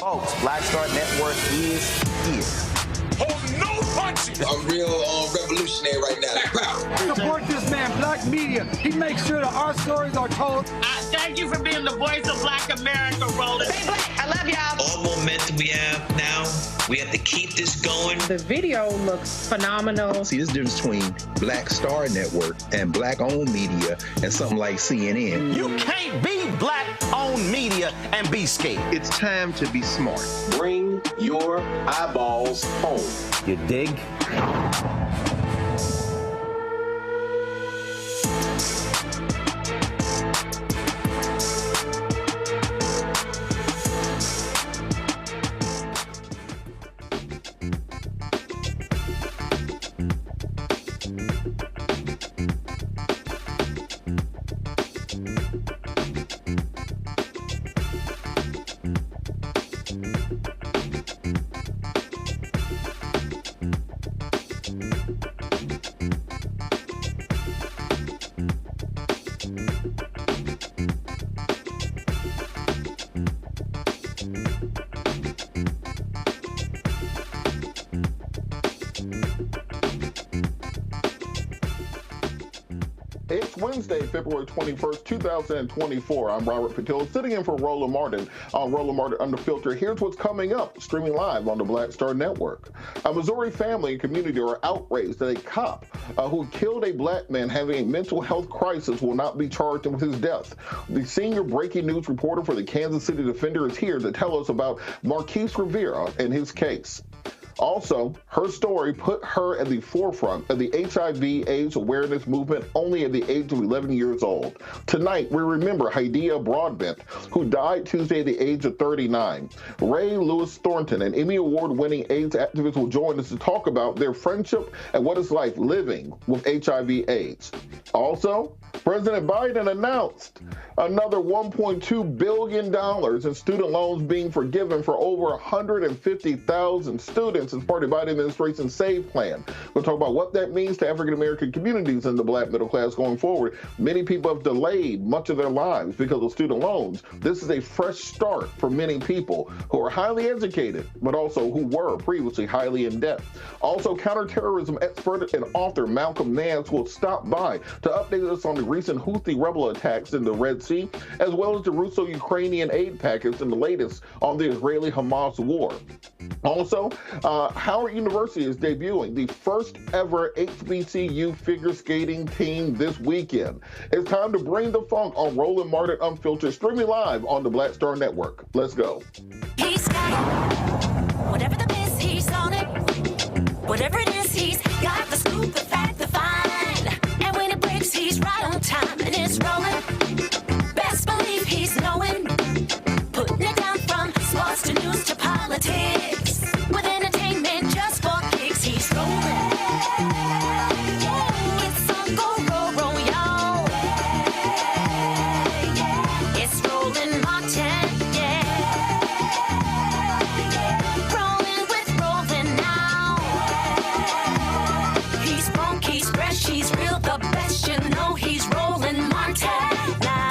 Folks, Black Star Network is here. Hold no punches! I'm real revolutionary right now. Support this man, Black Media. He makes sure that our stories are told. Thank you for being the voice of Black America, Roland. Stay black. I love y'all. All momentum we have now, we have to keep this going. The video looks phenomenal. See, this difference between Black Star Network and Black-owned media and something like CNN. You can't be Black-owned media and be scared. It's time to be smart. Bring your eyeballs home. You dig? February 21st, 2024. I'm Robert Patil, sitting in for Roland Martin on Roland Martin Unfiltered. Here's what's coming up, streaming live on the Black Star Network. A Missouri family and community are outraged that a cop who killed a black man having a mental health crisis will not be charged with his death. The senior breaking news reporter for the Kansas City Defender is here to tell us about Marquis Rivera and his case. Also, her story put her at the forefront of the HIV-AIDS awareness movement only at the age of 11 years old. Tonight, we remember Hydeia Broadbent, who died Tuesday at the age of 39. Rae Lewis-Thornton, an Emmy Award-winning AIDS activist, will join us to talk about their friendship and what it's like living with HIV-AIDS. Also, President Biden announced another $1.2 billion in student loans being forgiven for over 150,000 students as part of the Biden administration's SAVE plan. We'll talk about what that means to African-American communities in the black middle class going forward. Many people have delayed much of their lives because of student loans. This is a fresh start for many people who are highly educated, but also who were previously highly in debt. Also, counterterrorism expert and author Malcolm Nance will stop by to update us on the recent Houthi rebel attacks in the Red Sea, as well as the Russo-Ukrainian aid package and the latest on the Israeli-Hamas war. Also, Howard University is debuting the first ever HBCU figure skating team this weekend. It's time to bring the funk on Roland Martin Unfiltered, streaming live on the Black Star Network. Let's go. He's got whatever the miss, he's on it. Whatever it is, he's got the scoop, the fact, the find. And when it breaks, he's right on time and it's rolling. Best believe he's knowing. Putting it down from sports to news to politics. With entertainment just for kicks, he's rolling. It's on go, roll, y'all. It's Roland Martin, rolling with Roland now. He's funky, he's fresh, he's real, the best, you know he's Roland Martin now.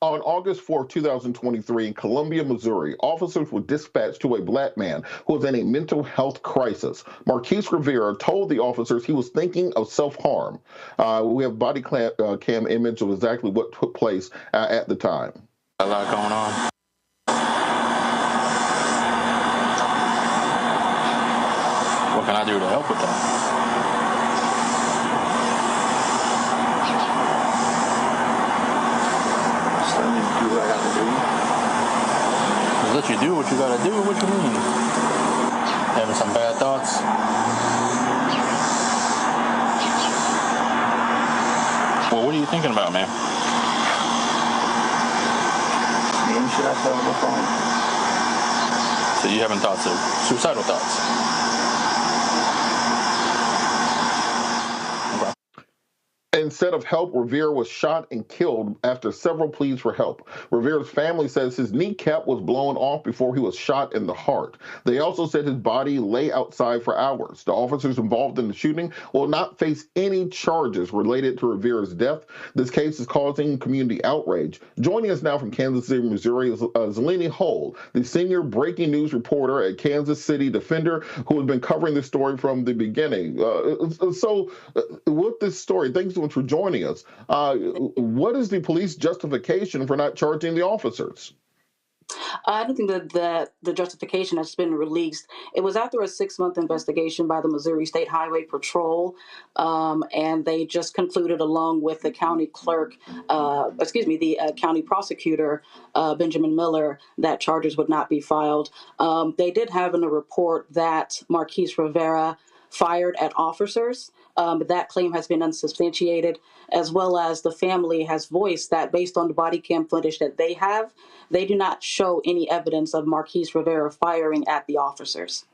On August 4, 2023, in Columbia, Missouri, officers were dispatched to a black man who was in a mental health crisis. Marquis Rivera told the officers he was thinking of self-harm. We have body cam image of exactly what took place at the time. A lot going on. What can I do to help with that? Let you do what you gotta do. What you mean? Having some bad thoughts? Well, what are you thinking about, man? Maybe should I tell him the phone? So you having thoughts of suicidal thoughts? Instead of help, Rivera was shot and killed after several pleas for help. Rivera's family says his kneecap was blown off before he was shot in the heart. They also said his body lay outside for hours. The officers involved in the shooting will not face any charges related to Rivera's death. This case is causing community outrage. Joining us now from Kansas City, Missouri is Zeleny Hull, the senior breaking news reporter at Kansas City Defender, who has been covering this story from the beginning. With this story, thanks so much for joining us. What is the police justification for not charging the officers? I don't think that the justification has been released. It was after a 6-month investigation by the Missouri State Highway Patrol, and they just concluded, along with the county clerk, the county prosecutor, Benjamin Miller, that charges would not be filed. They did have in a report that Marquis Rivera fired at officers. But that claim has been unsubstantiated, as well as the family has voiced that based on the body cam footage that they have, they do not show any evidence of Marquis Rivera firing at the officers.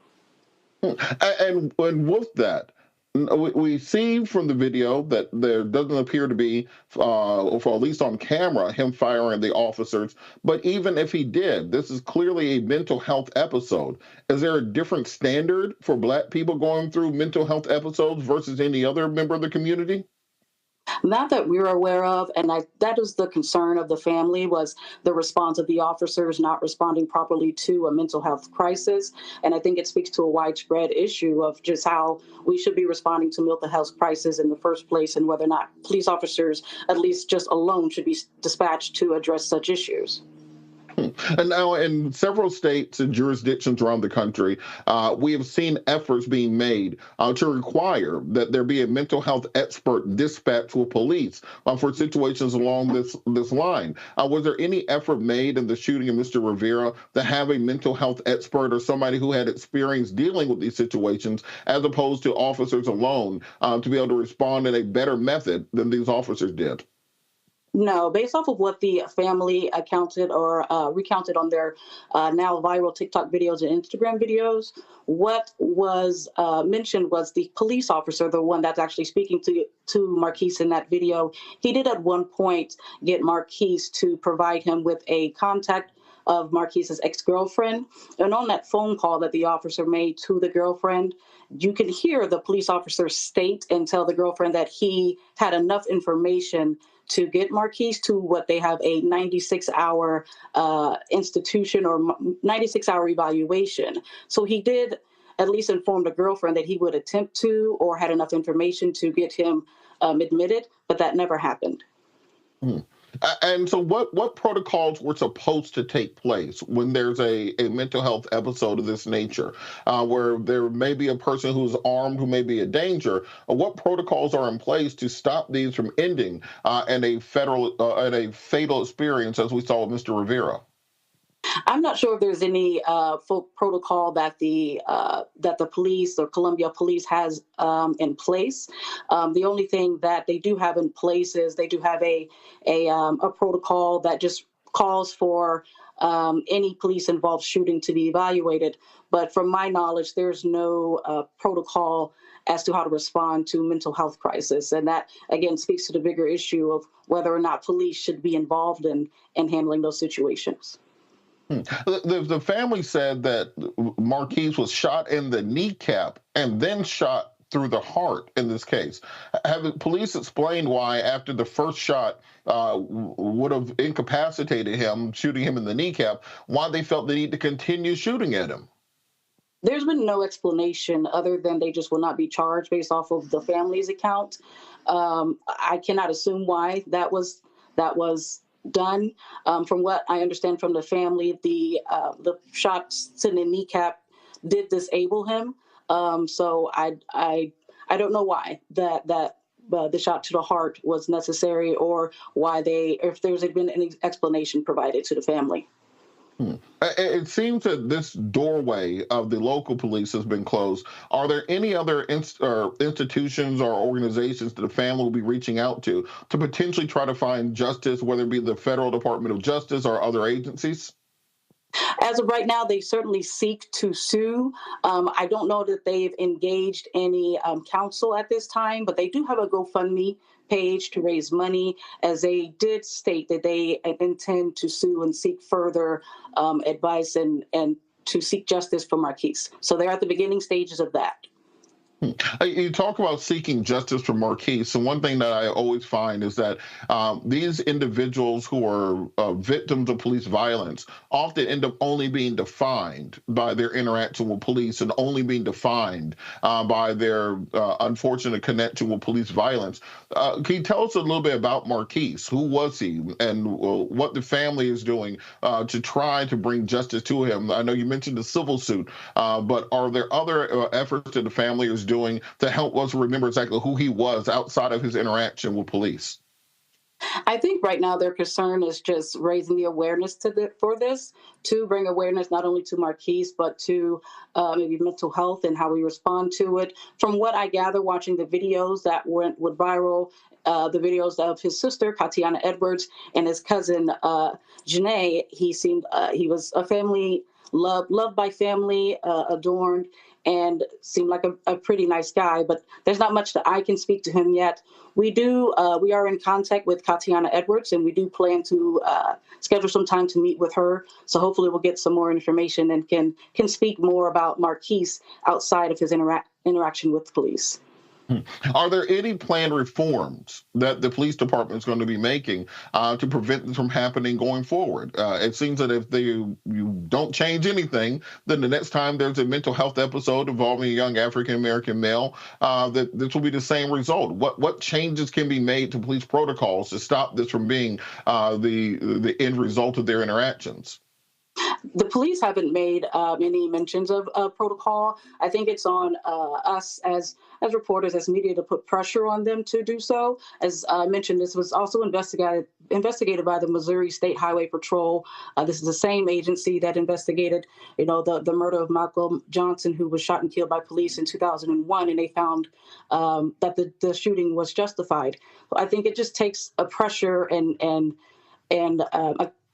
And with that, we see from the video that there doesn't appear to be, for at least on camera, him firing the officers. But even if he did, this is clearly a mental health episode. Is there a different standard for Black people going through mental health episodes versus any other member of the community? Not that we're aware of, and that is the concern of the family, was the response of the officers not responding properly to a mental health crisis. And I think it speaks to a widespread issue of just how we should be responding to mental health crisis in the first place, and whether or not police officers, at least just alone, should be dispatched to address such issues. And now in several states and jurisdictions around the country, we have seen efforts being made to require that there be a mental health expert dispatched with police for situations along this line. Was there any effort made in the shooting of Mr. Rivera to have a mental health expert or somebody who had experience dealing with these situations, as opposed to officers alone, to be able to respond in a better method than these officers did? No, based off of what the family recounted on their now viral TikTok videos and Instagram videos, what was mentioned was the police officer, the one that's actually speaking to Marquis in that video. He did at one point get Marquis to provide him with a contact of Marquis's ex-girlfriend. And on that phone call that the officer made to the girlfriend, you can hear the police officer state and tell the girlfriend that he had enough information to get Marquis to what they have a 96-hour institution or 96-hour evaluation. So he did at least inform the girlfriend that he would attempt to, or had enough information to get him admitted, but that never happened. And so what protocols were supposed to take place when there's a mental health episode of this nature, where there may be a person who's armed who may be a danger? What protocols are in place to stop these from ending in a fatal experience, as we saw with Mr. Rivera? I'm not sure if there's any full protocol that the police or Columbia Police has in place. The only thing that they do have in place is they do have a protocol that just calls for any police-involved shooting to be evaluated. But from my knowledge, there's no protocol as to how to respond to mental health crisis. And that, again, speaks to the bigger issue of whether or not police should be involved in handling those situations. The family said that Marquis was shot in the kneecap and then shot through the heart in this case. Have the police explained why, after the first shot would have incapacitated him, shooting him in the kneecap, why they felt the need to continue shooting at him? There's been no explanation other than they just will not be charged based off of the family's account. I cannot assume why that was done. From what I understand from the family, the shots to the kneecap did disable him. So I don't know why that the shot to the heart was necessary, or why if there's been any explanation provided to the family. It seems that this doorway of the local police has been closed. Are there any other institutions or organizations that the family will be reaching out to potentially try to find justice, whether it be the Federal Department of Justice or other agencies? As of right now, they certainly seek to sue. I don't know that they've engaged any counsel at this time, but they do have a GoFundMe page to raise money, as they did state that they intend to sue and seek further advice and to seek justice for Marquis. So they're at the beginning stages of that. You talk about seeking justice for Marquis. So one thing that I always find is that these individuals who are victims of police violence often end up only being defined by their interaction with police, and only being defined by their unfortunate connection with police violence. Can you tell us a little bit about Marquis? Who was he, and what the family is doing to try to bring justice to him? I know you mentioned the civil suit, but are there other efforts that the family is doing to help us remember exactly who he was outside of his interaction with police? I think right now their concern is just raising the awareness for this, to bring awareness not only to Marquis, but to maybe mental health and how we respond to it. From what I gather, watching the videos that went viral, the videos of his sister, Katiana Edwards, and his cousin, Janae, he was a family, loved by family, adorned, and seemed like a pretty nice guy, but there's not much that I can speak to him yet. We are in contact with Katiana Edwards, and we do plan to schedule some time to meet with her. So hopefully we'll get some more information and can speak more about Marquis outside of his interaction with police. Are there any planned reforms that the police department is going to be making to prevent this from happening going forward? It seems that if you don't change anything, then the next time there's a mental health episode involving a young African-American male, that this will be the same result. What changes can be made to police protocols to stop this from being the end result of their interactions? The police haven't made any mentions of protocol. I think it's on us as reporters, as media, to put pressure on them to do so. As I mentioned, this was also investigated by the Missouri State Highway Patrol. This is the same agency that investigated, the murder of Malcolm Johnson, who was shot and killed by police in 2001, and they found that the shooting was justified. So I think it just takes a pressure and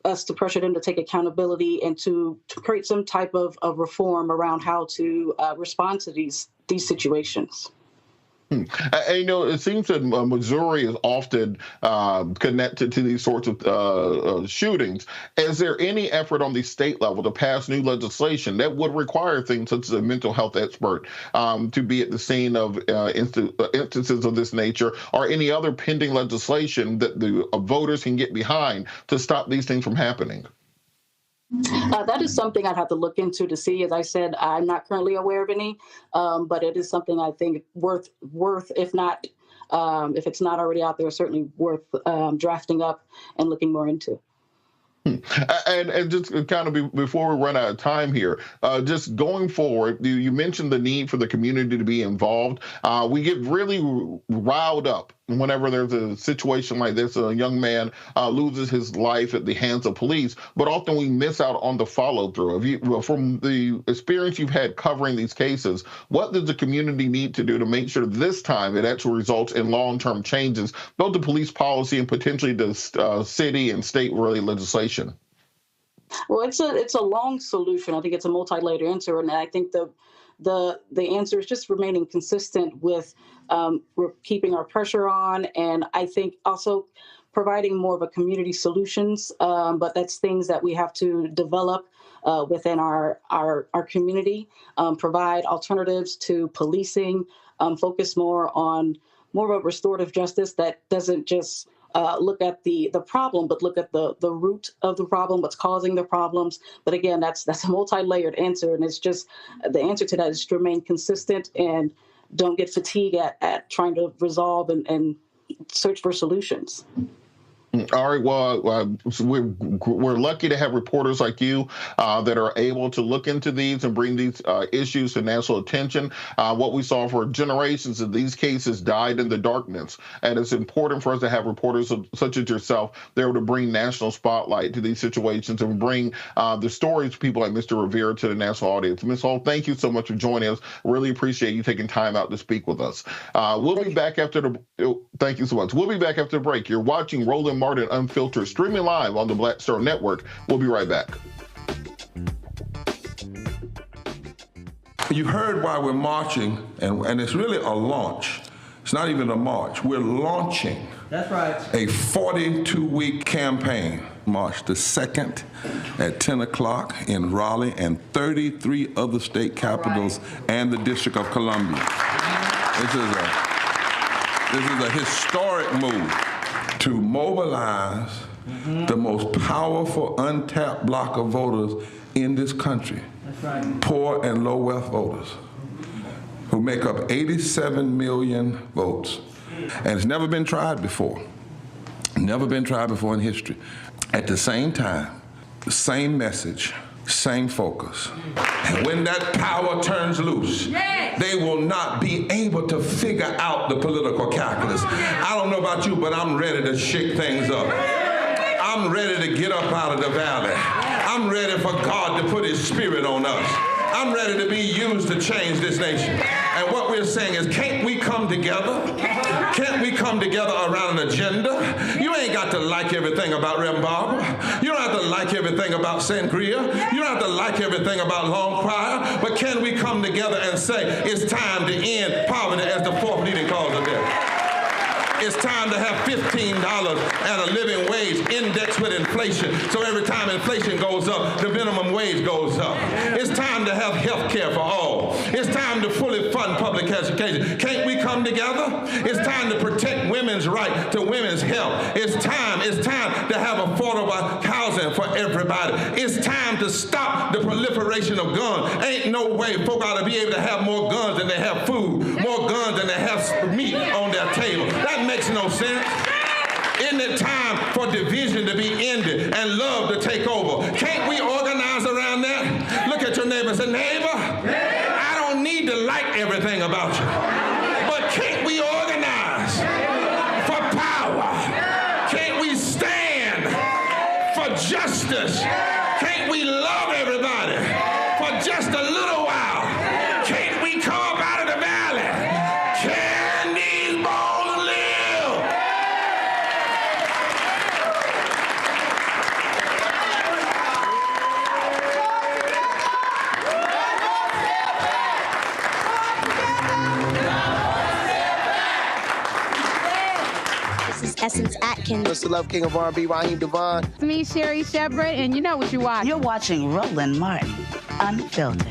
us to pressure them to take accountability and to create some type of reform around how to respond to these situations. It seems that Missouri is often connected to these sorts of shootings. Is there any effort on the state level to pass new legislation that would require things such as a mental health expert to be at the scene of instances of this nature, or any other pending legislation that the voters can get behind to stop these things from happening? That is something I'd have to look into to see. As I said, I'm not currently aware of any, but it is something I think worth if it's not already out there, certainly worth drafting up and looking more into. And just kind of before we run out of time here, just going forward, you mentioned the need for the community to be involved. We get really riled up whenever there's a situation like this. A young man loses his life at the hands of police, but often we miss out on the follow-through. From the experience you've had covering these cases, what does the community need to do to make sure this time it actually results in long-term changes, both to police policy and potentially to city and state-related legislation? Well, it's a long solution. I think it's a multi-layered answer, and I think the answer is just remaining consistent with we're keeping our pressure on, and I think also providing more of a community solutions. But that's things that we have to develop within our community, provide alternatives to policing, focus more of a restorative justice that doesn't just look at the problem, but look at the root of the problem, what's causing the problems. But again, that's a multi-layered answer, and it's just the answer to that is to remain consistent and don't get fatigued at trying to resolve and search for solutions. All right. Well, we're lucky to have reporters like you that are able to look into these and bring these issues to national attention. What we saw for generations of these cases died in the darkness, and it's important for us to have reporters such as yourself there to bring national spotlight to these situations and bring the stories of people like Mr. Rivera to the national audience. Ms. Hall, thank you so much for joining us. Really appreciate you taking time out to speak with us. We'll be back after the. Thank you so much. We'll be back after the break. You're watching Roland Martin Unfiltered, streaming live on the Black Star Network. We'll be right back. You heard why we're marching, and it's really a launch. It's not even a march. We're launching. That's right. A 42-week campaign. March the 2nd at 10 o'clock in Raleigh and 33 other state capitals and the District of Columbia. This is a historic move to mobilize the most powerful untapped block of voters in this country. That's right. Poor and low wealth voters who make up 87 million votes. And it's never been tried before. Never been tried before in history. At the same time, the same message, same focus. And when that power turns loose, they will not be able to figure out the political calculus. I don't know about you, but I'm ready to shake things up. I'm ready to get up out of the valley. I'm ready for God to put his spirit on us. I'm ready to be used to change this nation. And what we're saying is, can't we come together? Can't we come together around an agenda? You ain't got to like everything about Reverend Barbara. You don't have to like everything about Sangria. You don't have to like everything about Long Choir. But can we come together and say, it's time to end poverty as the fourth leading cause of death? It's time to have $15 and a living wage indexed with inflation. So every time inflation goes up, the minimum wage goes up. It's time to have health care for all. It's time to fully fund public education. Can't we come together? It's time to protect women's right to women's health. It's time to have affordable housing for everybody. It's time to stop the proliferation of guns. Ain't no way folk ought to be able to have more guns than they have food, more guns than they have meat on their table. That makes no sense. Isn't it time for division to be ended and love to take over? Can't we organize around that? Look at your neighbor and say, neighbor, I don't need to like everything about you, but can't we organize for power? Can't we stand for justice? Can't we love everybody for just a little while? Can't we come up out of the valley? Can these bones live? This is Essence Atkins. It's the Love King of R&B, Raheem Devon. It's me, Sherry Shepard, and you know what you watch. You're watching Roland Martin, Unfiltered.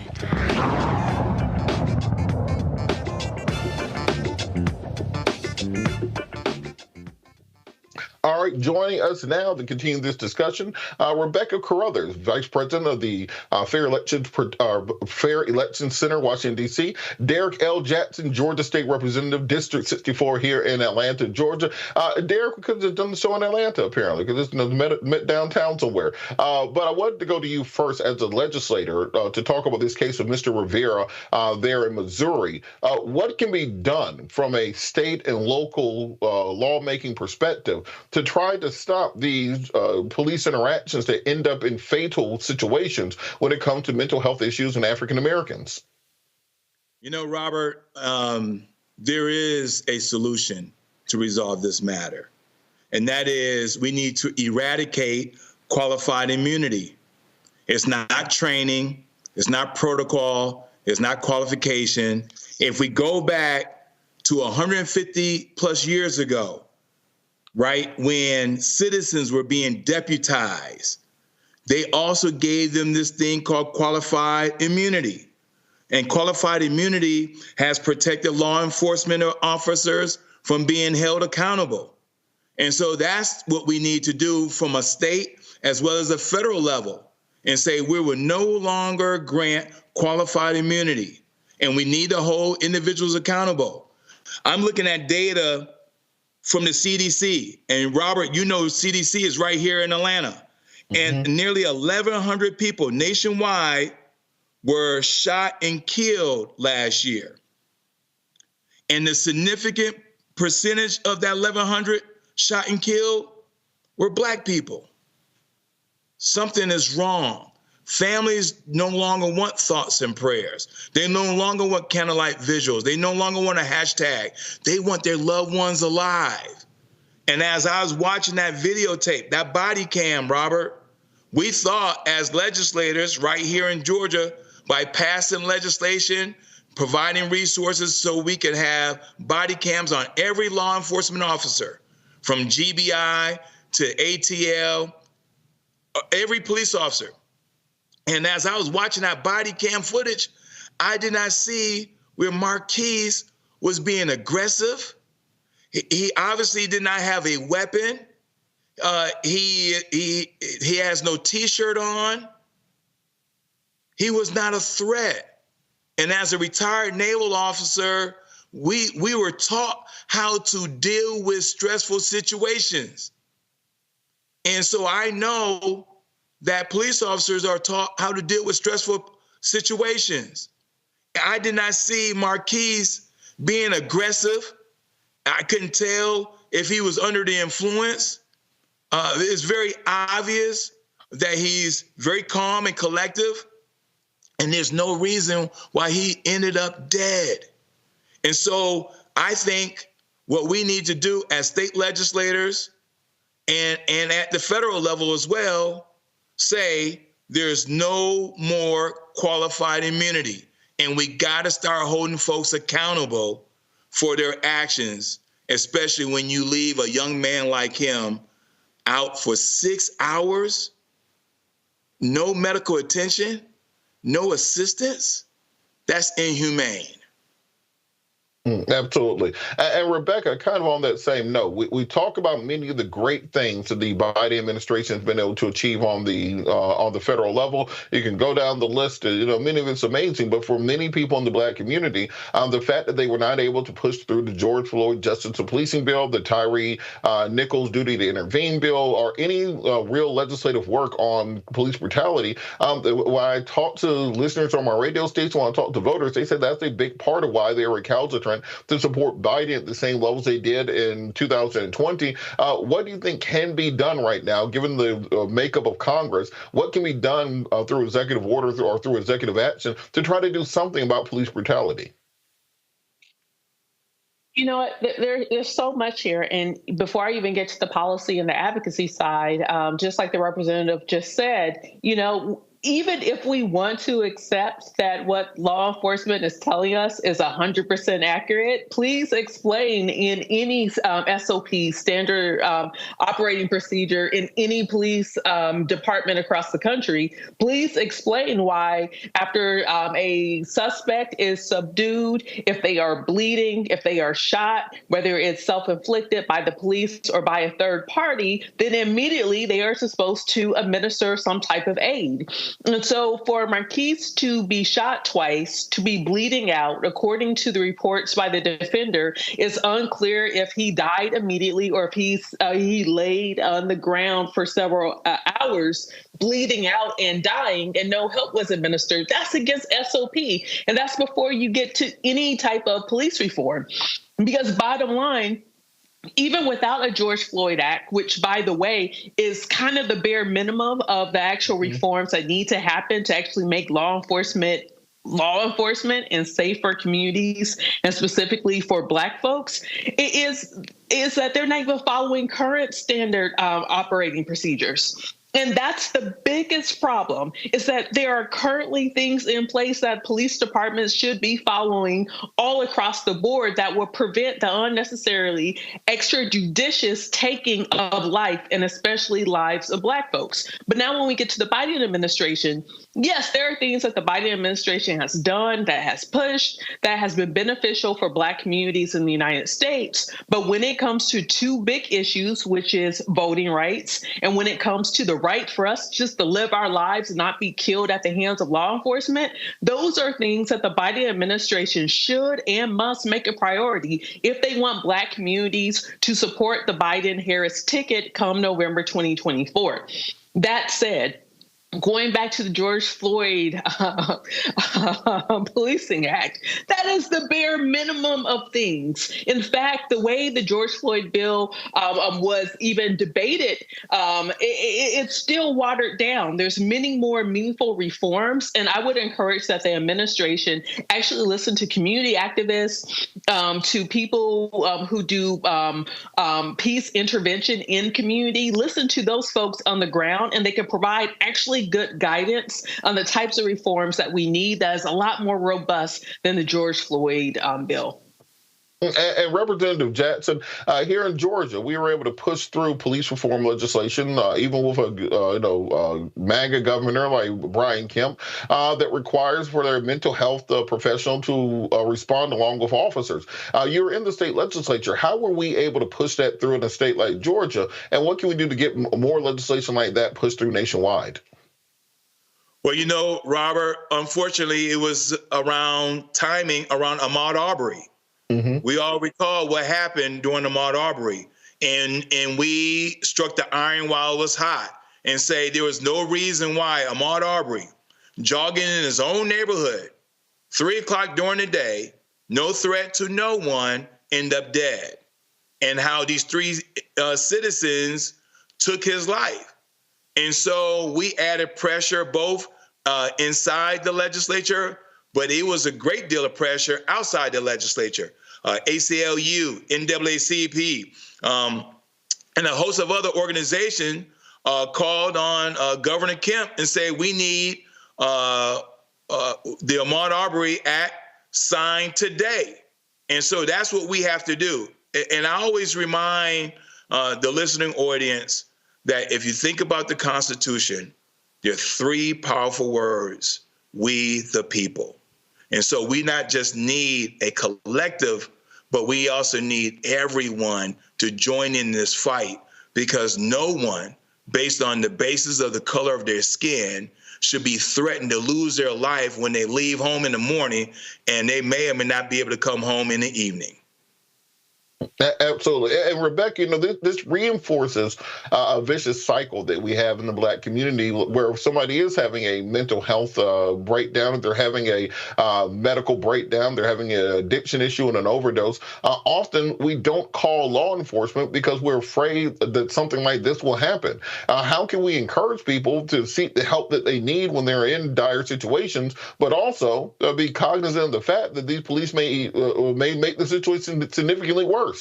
All right, joining us now to continue this discussion, Rebecca Carruthers, Vice President of the Fair Elections Center, Washington, D.C., Derek L. Jackson, Georgia State Representative, District 64 here in Atlanta, Georgia. Derek, we could have done the show in Atlanta, apparently, because it's met downtown somewhere. But I wanted to go to you first as a legislator to talk about this case of Mr. Rivera there in Missouri. What can be done from a state and local lawmaking perspective to try to stop these police interactions that end up in fatal situations when it comes to mental health issues in African Americans? You know, Robert, there is a solution to resolve this matter, and that is we need to eradicate qualified immunity. It's not training, it's not protocol, it's not qualification. If we go back to 150 plus years ago, right, when citizens were being deputized, they also gave them this thing called qualified immunity. And qualified immunity has protected law enforcement officers from being held accountable. And so that's what we need to do from a state as well as a federal level, and say we will no longer grant qualified immunity, and we need to hold individuals accountable. I'm looking at data from the CDC. And Robert, you know, CDC is right here in Atlanta. And nearly 1,100 people nationwide were shot and killed last year. And the significant percentage of that 1,100 shot and killed were Black people. Something is wrong. Families no longer want thoughts and prayers. They no longer want candlelight visuals. They no longer want a hashtag. They want their loved ones alive. And as I was watching that videotape, that body cam, Robert, we thought as legislators right here in Georgia, by passing legislation, providing resources so we could have body cams on every law enforcement officer, from GBI to ATL, every police officer. And as I was watching that body cam footage, I did not see where Marquis was being aggressive. He obviously did not have a weapon. He has no T-shirt on. He was not a threat. And as a retired naval officer, we were taught how to deal with stressful situations. And so I know that police officers are taught how to deal with stressful situations. I did not see Marquis being aggressive. I couldn't tell if he was under the influence. It's very obvious that he's very calm and collective, and there's no reason why he ended up dead. And so I think what we need to do as state legislators and at the federal level as well, say there's no more qualified immunity, and we got to start holding folks accountable for their actions, especially when you leave a young man like him out for 6 hours, no medical attention, no assistance. That's inhumane. Absolutely. And Rebecca, kind of on that same note, we talk about many of the great things that the Biden administration has been able to achieve on the federal level. You can go down the list. Many of it's amazing, but for many people in the Black community, the fact that they were not able to push through the George Floyd Justice and Policing Bill, the Tyree Nichols Duty to Intervene bill, or any real legislative work on police brutality. When I talk to listeners on my radio station, when I talk to voters, they said that's a big part of why they were recalcitrant to support Biden at the same levels they did in 2020. What do you think can be done right now, given the makeup of Congress? What can be done through executive order or through executive action to try to do something about police brutality? There's so much here. And before I even get to the policy and the advocacy side, just like the representative just said, even if we want to accept that what law enforcement is telling us is 100% accurate, please explain in any SOP, standard operating procedure, in any police department across the country, please explain why after a suspect is subdued, if they are bleeding, if they are shot, whether it's self-inflicted by the police or by a third party, then immediately they are supposed to administer some type of aid. And so for Marquis to be shot twice, to be bleeding out, according to the reports by the defender, it's unclear if he died immediately or if he laid on the ground for several hours, bleeding out and dying, and no help was administered. That's against SOP. And that's before you get to any type of police reform. Because bottom line, even without a George Floyd Act, which, by the way, is kind of the bare minimum of the actual reforms that need to happen to actually make law enforcement and safer communities, and specifically for Black folks, is that they're not even following current standard operating procedures. And that's the biggest problem, is that there are currently things in place that police departments should be following all across the board that will prevent the unnecessarily extrajudicious taking of life, and especially lives of Black folks. But now when we get to the Biden administration, yes, there are things that the Biden administration has done, that has pushed, that has been beneficial for Black communities in the United States. But when it comes to two big issues, which is voting rights, and when it comes to the right for us just to live our lives and not be killed at the hands of law enforcement, those are things that the Biden administration should and must make a priority if they want Black communities to support the Biden-Harris ticket come November 2024. That said, going back to the George Floyd Policing Act, that is the bare minimum of things. In fact, the way the George Floyd bill was even debated, it's still watered down. There's many more meaningful reforms, and I would encourage that the administration actually listen to community activists, to people who do peace intervention in community. Listen to those folks on the ground, and they can provide actually good guidance on the types of reforms that we need that is a lot more robust than the George Floyd bill. And Representative Jackson, here in Georgia, we were able to push through police reform legislation, even with a MAGA governor like Brian Kemp, that requires for their mental health professional to respond along with officers. You were in the state legislature. How were we able to push that through in a state like Georgia? And what can we do to get more legislation like that pushed through nationwide? Well, Robert, unfortunately, it was around timing around Ahmaud Arbery. Mm-hmm. We all recall what happened during Ahmaud Arbery, and we struck the iron while it was hot and say there was no reason why Ahmaud Arbery, jogging in his own neighborhood, 3 o'clock during the day, no threat to no one, end up dead, and how these three citizens took his life. And so we added pressure both inside the legislature, but it was a great deal of pressure outside the legislature. ACLU, NAACP, and a host of other organizations called on Governor Kemp and said we need the Ahmaud Arbery Act signed today. And so that's what we have to do. And I always remind the listening audience that if you think about the Constitution, there are three powerful words: we the people. And so we not just need a collective, but we also need everyone to join in this fight, because no one, based on the basis of the color of their skin, should be threatened to lose their life when they leave home in the morning and they may or may not be able to come home in the evening. Absolutely. And Rebecca, this reinforces a vicious cycle that we have in the Black community, where if somebody is having a mental health breakdown, if they're having a medical breakdown, they're having an addiction issue and an overdose, often we don't call law enforcement because we're afraid that something like this will happen. How can we encourage people to seek the help that they need when they're in dire situations, but also be cognizant of the fact that these police may make the situation significantly worse?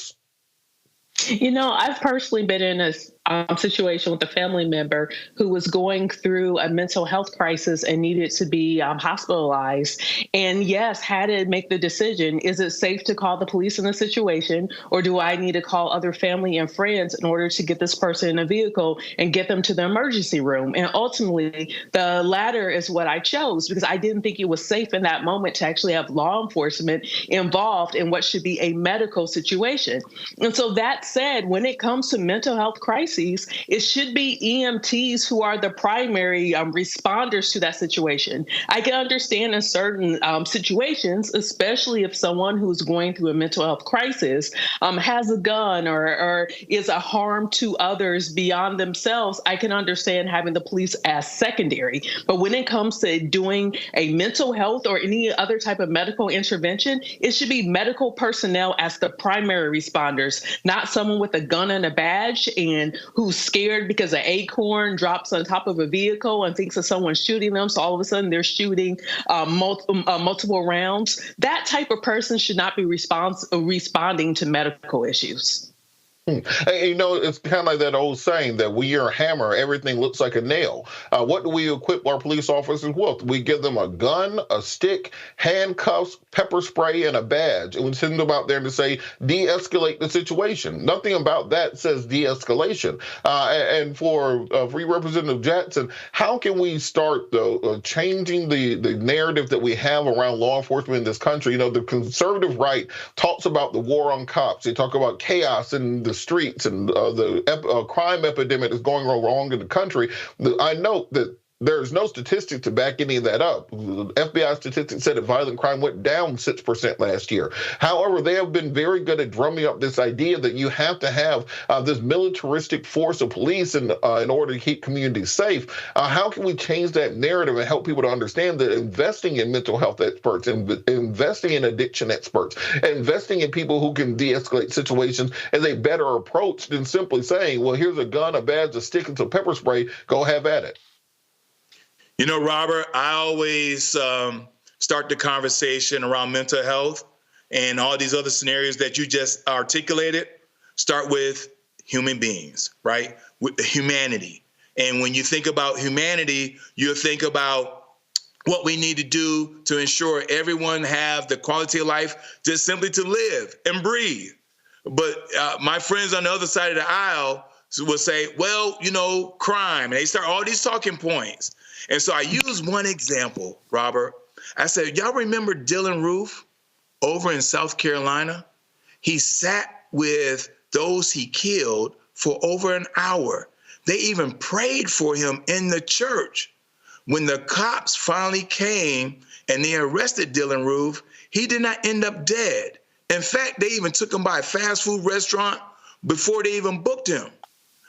I've personally been in a situation with a family member who was going through a mental health crisis and needed to be hospitalized. And yes, had to make the decision, is it safe to call the police in the situation, or do I need to call other family and friends in order to get this person in a vehicle and get them to the emergency room? And ultimately, the latter is what I chose, because I didn't think it was safe in that moment to actually have law enforcement involved in what should be a medical situation. And so that said, when it comes to mental health crises, it should be EMTs who are the primary responders to that situation. I can understand in certain situations, especially if someone who's going through a mental health crisis has a gun or is a harm to others beyond themselves, I can understand having the police as secondary. But when it comes to doing a mental health or any other type of medical intervention, it should be medical personnel as the primary responders, not someone with a gun and a badge and who's scared because an acorn drops on top of a vehicle and thinks that someone's shooting them. So all of a sudden they're shooting multiple rounds. That type of person should not be responding to medical issues. It's kind of like that old saying that when you're a hammer, everything looks like a nail. What do we equip our police officers with? We give them a gun, a stick, handcuffs, pepper spray, and a badge. And we send them out there to say, de-escalate the situation. Nothing about that says de-escalation. And for Free Representative Jackson, how can we start changing the narrative that we have around law enforcement in this country? The conservative right talks about the war on cops. They talk about chaos and the streets and the crime epidemic that's going wrong in the country. I note that there's no statistics to back any of that up. The FBI statistics said that violent crime went down 6% last year. However, they have been very good at drumming up this idea that you have to have this militaristic force of police in order to keep communities safe. How can we change that narrative and help people to understand that investing in mental health experts, investing in addiction experts, investing in people who can de-escalate situations is a better approach than simply saying, well, here's a gun, a badge, a stick, and some pepper spray, go have at it? Robert, I always start the conversation around mental health and all these other scenarios that you just articulated. Start with human beings, right? With humanity. And when you think about humanity, you think about what we need to do to ensure everyone have the quality of life just simply to live and breathe. But my friends on the other side of the aisle will say, well, crime. And they start all these talking points. And so I use one example, Robert. I said, y'all remember Dylan Roof over in South Carolina? He sat with those he killed for over an hour. They even prayed for him in the church. When the cops finally came and they arrested Dylan Roof, he did not end up dead. In fact, they even took him by a fast food restaurant before they even booked him.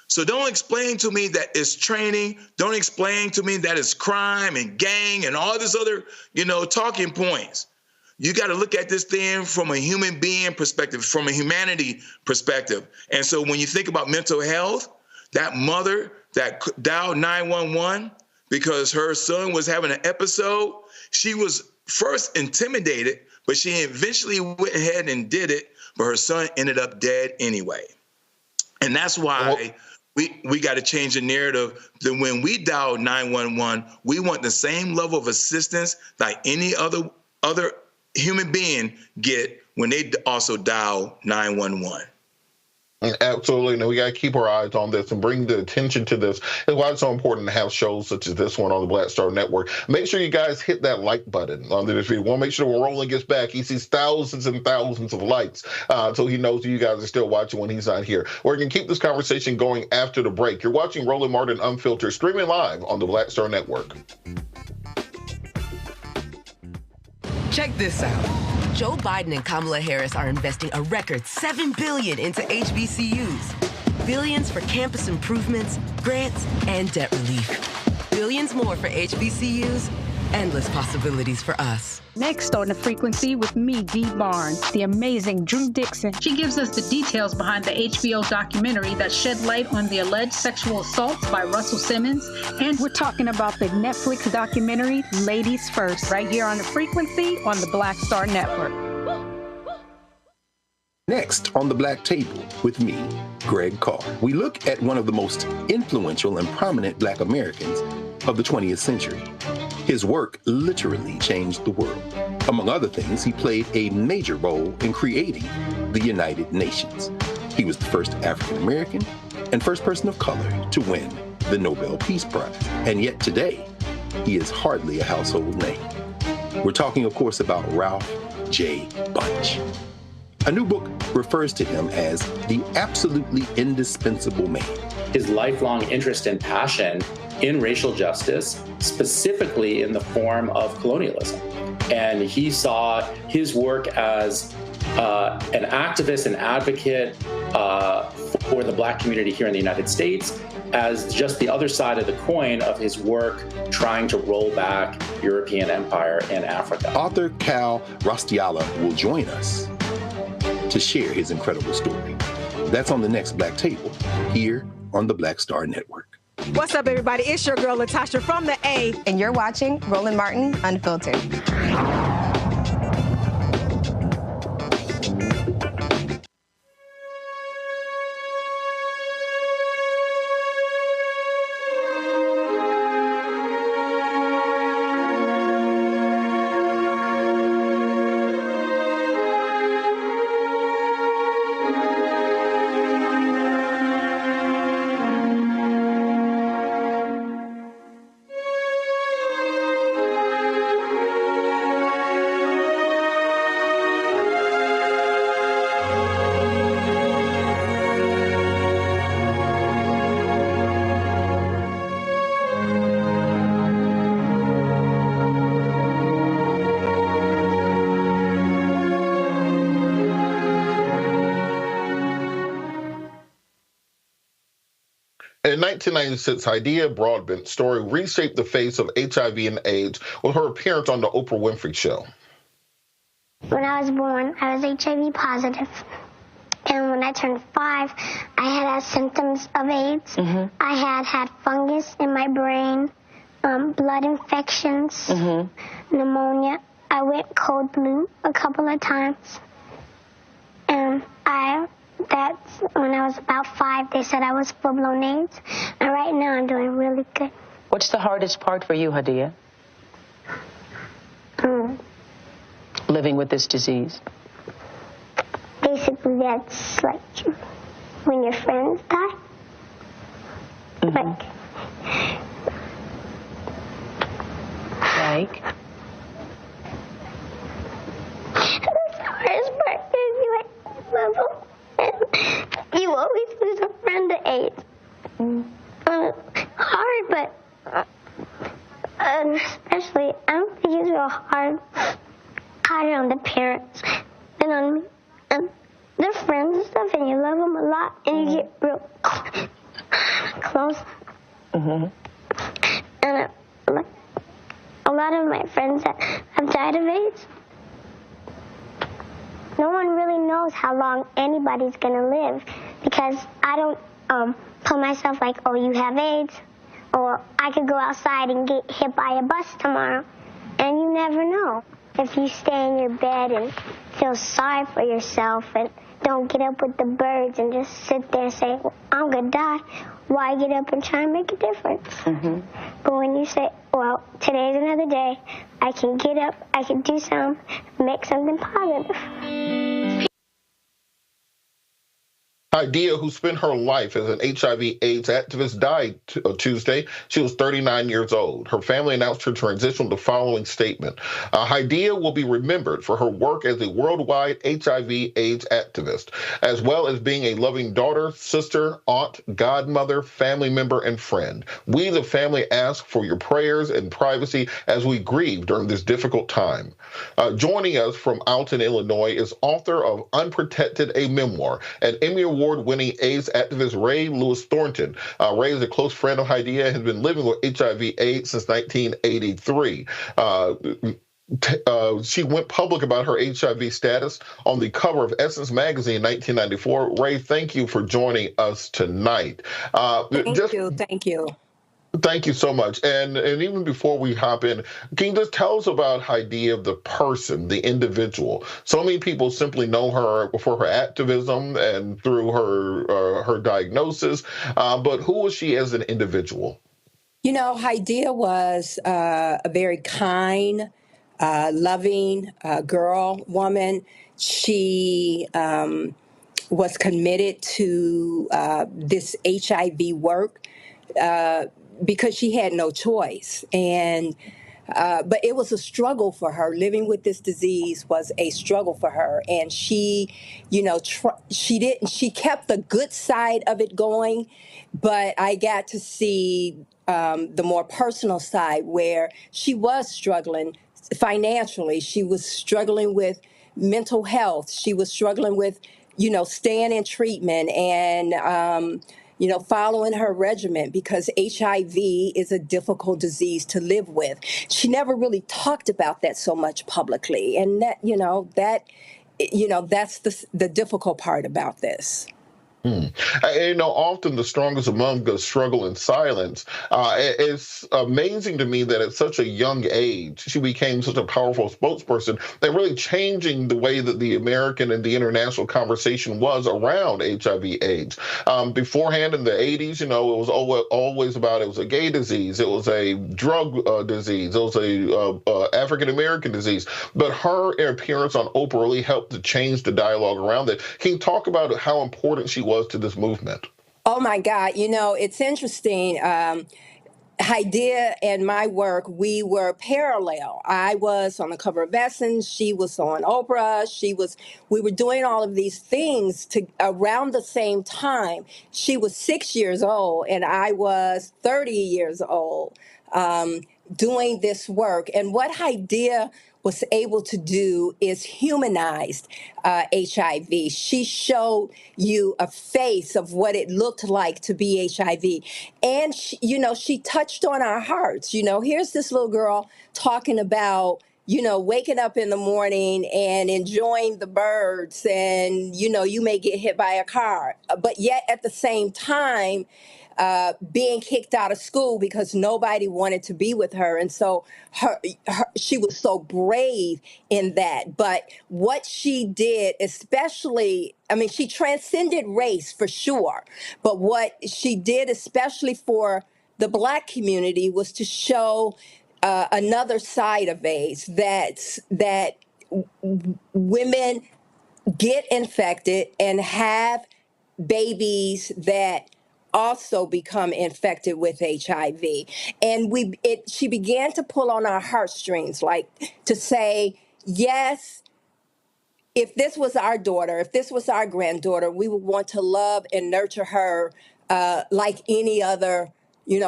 So don't explain to me that it's training. Don't explain to me that it's crime and gang and all this other, talking points. You got to look at this thing from a human being perspective, from a humanity perspective. And so when you think about mental health, that mother that dialed 911 because her son was having an episode, she was first intimidated, but she eventually went ahead and did it, but her son ended up dead anyway. And that's why we got to change the narrative that when we dial 911, we want the same level of assistance like any other human being get when they also dial 911. Absolutely. And we got to keep our eyes on this and bring the attention to this. That's why it's so important to have shows such as this one on the Black Star Network. Make sure you guys hit that like button on this video. We'll make sure when Roland gets back, he sees thousands and thousands of likes so he knows you guys are still watching when he's not here. We're going to keep this conversation going after the break. You're watching Roland Martin Unfiltered, streaming live on the Black Star Network. Check this out. Joe Biden and Kamala Harris are investing a record $7 billion into HBCUs. Billions for campus improvements, grants, and debt relief. Billions more for HBCUs. Endless possibilities for us. Next on The Frequency with me, Dee Barnes, the amazing Drew Dixon. She gives us the details behind the HBO documentary that shed light on the alleged sexual assaults by Russell Simmons. And we're talking about the Netflix documentary, Ladies First, right here on The Frequency on the Black Star Network. Next on The Black Table with me, Greg Carr, we look at one of the most influential and prominent Black Americans of the 20th century. His work literally changed the world. Among other things, he played a major role in creating the United Nations. He was the first African American and first person of color to win the Nobel Peace Prize. And yet today, he is hardly a household name. We're talking, of course, about Ralph J. Bunche. A new book refers to him as the absolutely indispensable man. His lifelong interest and passion in racial justice, specifically in the form of colonialism. And he saw his work as an activist and advocate for the Black community here in the United States as just the other side of the coin of his work trying to roll back European empire in Africa. Author Cal Rostiala will join us to share his incredible story. That's on the next Black Table here on the Black Star Network. What's up, everybody? It's your girl, Latasha from the A. And you're watching Roland Martin Unfiltered. In 1996, Hydeia Broadbent's story reshaped the face of HIV and AIDS with her appearance on The Oprah Winfrey Show. When I was born, I was HIV positive. And when I turned 5, I had symptoms of AIDS. I had fungus in my brain, blood infections, pneumonia. I went cold blue a couple of times. And that's when I was about 5, they said I was full-blown AIDS. And right now I'm doing really good. What's the hardest part for you, Hydeia? Living with this disease. Basically, that's like when your friends die. Like. The hardest part is you love them. You always lose a friend to AIDS. Hard, but especially, I don't think it's real hard. Harder on the parents than on me. They're friends and stuff, and you love them a lot, and you get real close. And a lot of my friends that have died of AIDS, no one really knows how long anybody's going to live, because I don't tell myself like, oh, you have AIDS, or I could go outside and get hit by a bus tomorrow, and you never know. If you stay in your bed and feel sorry for yourself and don't get up with the birds and just sit there and say, well, I'm going to die, why get up and try and make a difference? But when you say, well, today's another day, I can get up, I can do something, make something positive. Hydeia, who spent her life as an HIV/AIDS activist, died Tuesday. She was 39 years old. Her family announced her transition with the following statement. Hydeia will be remembered for her work as a worldwide HIV/AIDS activist, as well as being a loving daughter, sister, aunt, godmother, family member, and friend. We, the family, ask for your prayers and privacy as we grieve during this difficult time. Joining us from Alton, Illinois, is author of Unprotected, a Memoir, and Emmy Award-winning AIDS activist Rae Lewis-Thornton. Rae is a close friend of Hydeia and has been living with HIV/AIDS since 1983. She went public about her HIV status on the cover of Essence magazine in 1994. Rae, thank you for joining us tonight. Thank you. Thank you so much. And even before we hop in, can you just tell us about Hydeia, the person, the individual? So many people simply know her for her activism and through her diagnosis, but who was she as an individual? You know, Hydeia was a very kind, loving woman. She was committed to this HIV work because she had no choice. And but it was a struggle for her. Living with this disease was a struggle for her, and she, she kept the good side of it going, but I got to see the more personal side where she was struggling financially. She was struggling with mental health. She was struggling with, staying in treatment and, following her regimen because HIV is a difficult disease to live with. She never really talked about that so much publicly. And that's the difficult part about this. Often the strongest among us struggle in silence. It's amazing to me that at such a young age, she became such a powerful spokesperson and really changing the way that the American and the international conversation was around HIV/AIDS. Beforehand in the 80s, it was always about it was a gay disease, it was a drug disease, it was a African-American disease. But her appearance on Oprah really helped to change the dialogue around it. Can you talk about how important she was to this movement? Oh my God, it's interesting. Hydeia and my work, we were parallel. I was on the cover of Essence, she was on Oprah, we were doing all of these things around the same time. She was 6 years old and I was 30 years old doing this work. And what Hydeia was able to do is humanized HIV. She showed you a face of what it looked like to be HIV. And, she touched on our hearts. Here's this little girl talking about, waking up in the morning and enjoying the birds and, you may get hit by a car. But yet at the same time, being kicked out of school because nobody wanted to be with her. And so she was so brave in that. But what she did, especially, she transcended race for sure. But what she did, especially for the Black community, was to show another side of AIDS, that women get infected and have babies that also become infected with HIV. And she began to pull on our heartstrings, like to say, yes, if this was our daughter, if this was our granddaughter, we would want to love and nurture her like any other,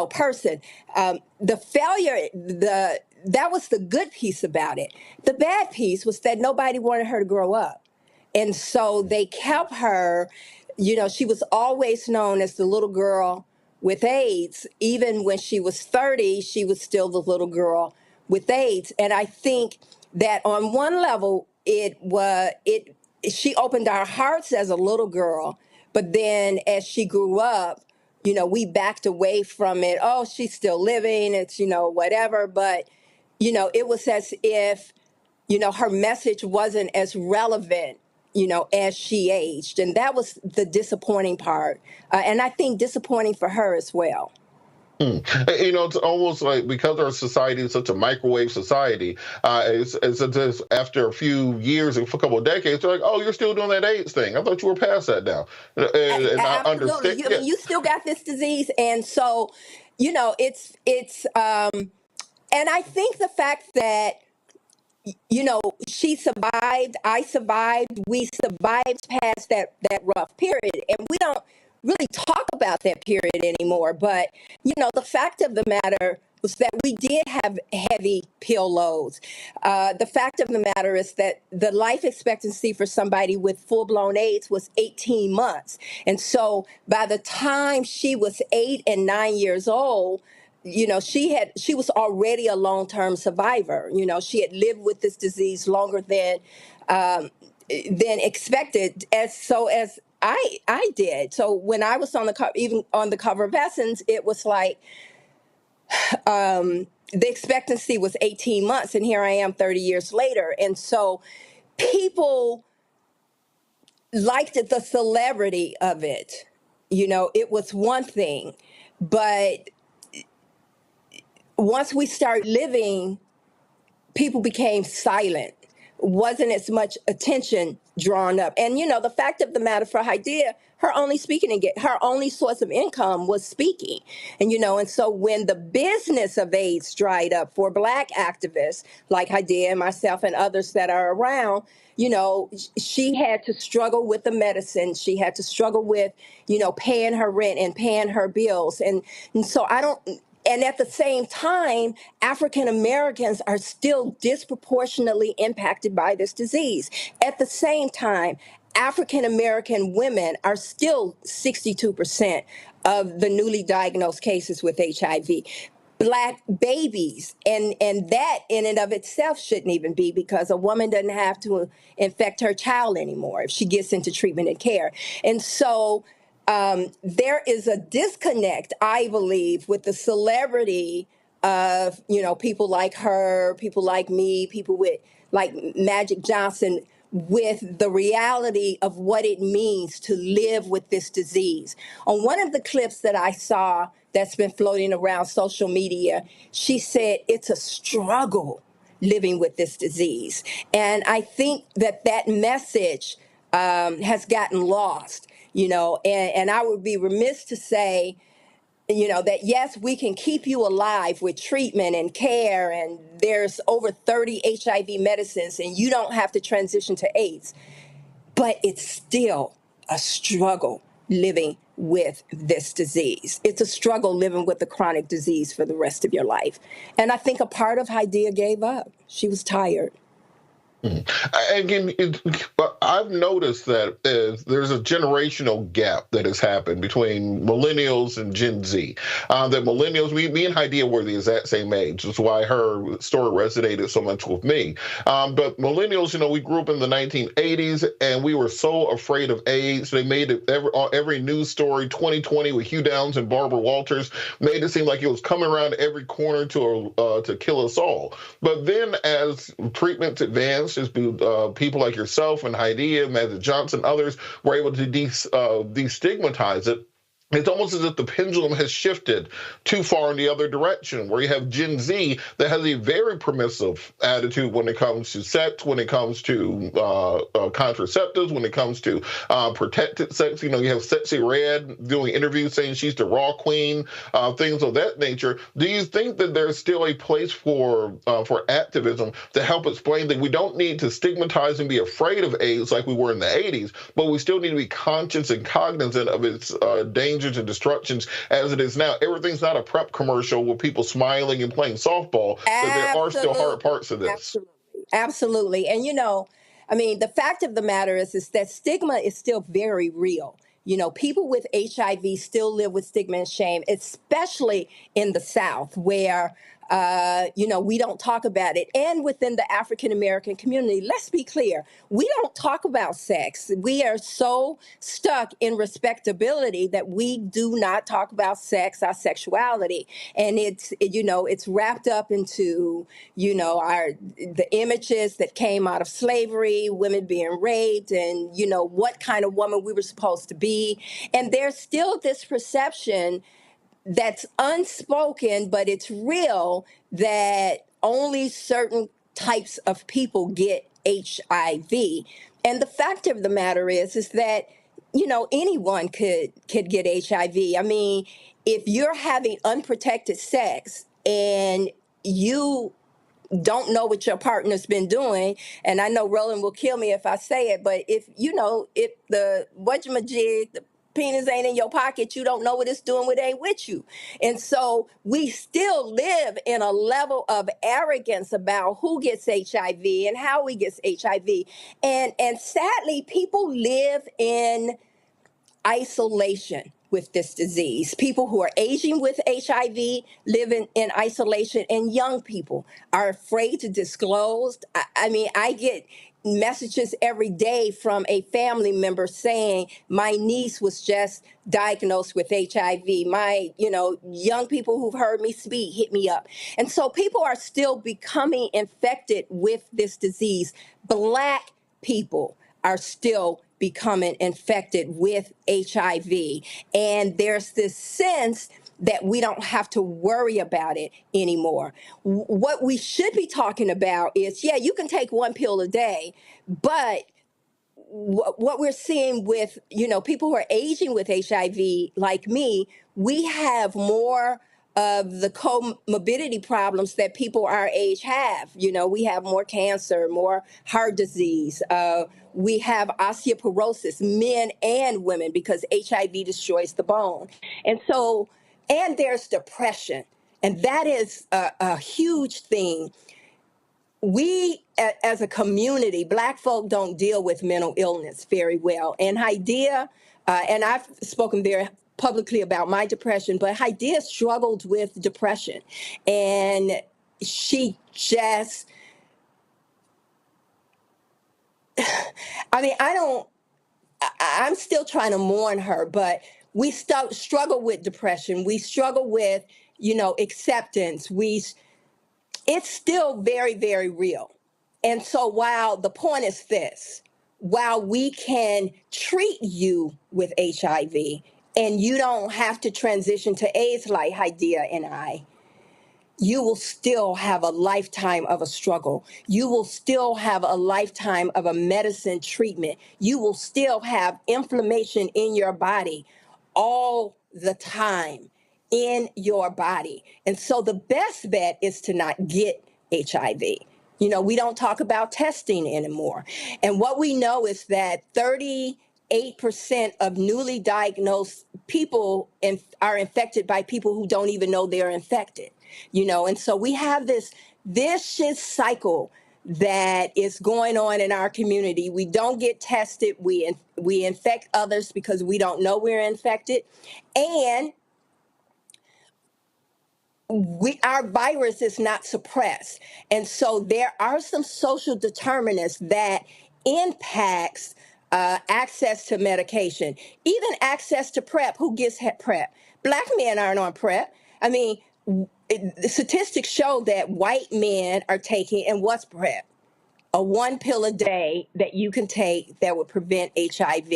person. The failure, that was the good piece about it. The bad piece was that nobody wanted her to grow up. And so they kept her, she was always known as the little girl with AIDS. Even when she was 30, she was still the little girl with AIDS. And I think that on one level, she opened our hearts as a little girl, but then as she grew up, we backed away from it. Oh, she's still living, it's, whatever. But, it was as if, her message wasn't as relevant, as she aged. And that was the disappointing part. And I think disappointing for her as well. It's almost like because our society is such a microwave society, it's just after a few years, a couple of decades, they're like, "Oh, you're still doing that AIDS thing. I thought you were past that now." And I Absolutely. understand. I mean, you still got this disease, and so, and I think the fact that she survived, I survived, we survived past that rough period, and we don't really talk about that period anymore. But the fact of the matter was that we did have heavy pill loads. The fact of the matter is that the life expectancy for somebody with full-blown AIDS was 18 months. And so by the time she was 8 and 9 years old, she was already a long-term survivor. She had lived with this disease longer than expected, as I did. So when I was on even on the cover of Essence, it was like the expectancy was 18 months, and here I am 30 years later. And so people liked the celebrity of it. It was one thing, but once we started living, people became silent. Wasn't as much attention drawn up. And the fact of the matter for Hydeia, her only source of income was speaking. And so when the business of AIDS dried up for Black activists like Hydeia and myself and others that are around, she had to struggle with the medicine. She had to struggle with, paying her rent and paying her bills. And so and at the same time, African Americans are still disproportionately impacted by this disease. At the same time, African American women are still 62% of the newly diagnosed cases with HIV. Black babies, and that in and of itself shouldn't even be, because a woman doesn't have to infect her child anymore if she gets into treatment and care. And so there is a disconnect, I believe, with the celebrity of, people like her, people like me, people like Magic Johnson, with the reality of what it means to live with this disease. On one of the clips that I saw that's been floating around social media, she said it's a struggle living with this disease. And I think that message has gotten lost. And I would be remiss to say, that yes, we can keep you alive with treatment and care, and there's over 30 HIV medicines, and you don't have to transition to AIDS. But it's still a struggle living with this disease. It's a struggle living with the chronic disease for the rest of your life. And I think a part of Hydeia gave up. She was tired. Again, I've noticed that there's a generational gap that has happened between millennials and Gen Z. That millennials, me and Hydeia were the exact same age. That's why her story resonated so much with me. But millennials, we grew up in the 1980s, and we were so afraid of AIDS. They made it every news story. 2020 with Hugh Downs and Barbara Walters made it seem like it was coming around every corner to kill us all. But then as treatments advanced, as people like yourself and Hydeia, Magic Johnson, others were able to destigmatize it, it's almost as if the pendulum has shifted too far in the other direction, where you have Gen Z that has a very permissive attitude when it comes to sex, when it comes to contraceptives, when it comes to protected sex. You have Sexy Red doing interviews saying she's the raw queen, things of that nature. Do you think that there's still a place for activism to help explain that we don't need to stigmatize and be afraid of AIDS like we were in the 80s, but we still need to be conscious and cognizant of its dangers and destructions as it is now? Everything's not a PrEP commercial with people smiling and playing softball, but there are still hard parts of this. Absolutely. And, the fact of the matter is that stigma is still very real. People with HIV still live with stigma and shame, especially in the South, where we don't talk about it. And within the African American community, let's be clear, we don't talk about sex. We are so stuck in respectability that we do not talk about sex, our sexuality. And it's wrapped up into, the images that came out of slavery, women being raped, and, what kind of woman we were supposed to be. And there's still this perception that's unspoken, but it's real, that only certain types of people get HIV. And the fact of the matter is that, you know, anyone could get HIV. I mean, if you're having unprotected sex and you don't know what your partner's been doing, and I know Roland will kill me if I say it, but if you know, if the whatchamajig, the penis ain't in your pocket, you don't know what it's doing, what ain't with you. And so we still live in a level of arrogance about who gets HIV and how we gets HIV. And sadly, people live in isolation with this disease. People who are aging with HIV live in isolation, and young people are afraid to disclose. I mean, I get messages every day from a family member saying, my niece was just diagnosed with HIV. My, you know, young people who've heard me speak hit me up. And so people are still becoming infected with this disease. Black people are still becoming infected with HIV. And there's this sense that we don't have to worry about it anymore. What we should be talking about is, yeah, you can take one pill a day, but what we're seeing with, you know, people who are aging with HIV, like me, we have more of the comorbidity problems that people our age have. You know, we have more cancer, more heart disease. We have osteoporosis, men and women, because HIV destroys the bone. And so, and there's depression. And that is a huge thing. We, as a community, Black folk don't deal with mental illness very well. And Hydeia, and I've spoken very publicly about my depression, but Hydeia struggled with depression. And she just, I mean, I'm still trying to mourn her, but we struggle with depression. We struggle with, you know, acceptance. It's still very, very real. And so while the point is this, while we can treat you with HIV and you don't have to transition to AIDS like Hydeia and I, you will still have a lifetime of a struggle. You will still have a lifetime of a medicine treatment. You will still have inflammation in your body all the time in your body. And so the best bet is to not get HIV. You know, we don't talk about testing anymore. And what we know is that 38% of newly diagnosed people are infected by people who don't even know they're infected. You know, and so we have this vicious cycle that is going on in our community. We don't get tested. We infect others because we don't know we're infected. And our virus is not suppressed. And so there are some social determinants that impacts access to medication, even access to PrEP. Who gets PrEP? Black men aren't on PrEP. I mean, the statistics show that white men are taking, and what's PrEP? A one pill a day that you can take that would prevent HIV.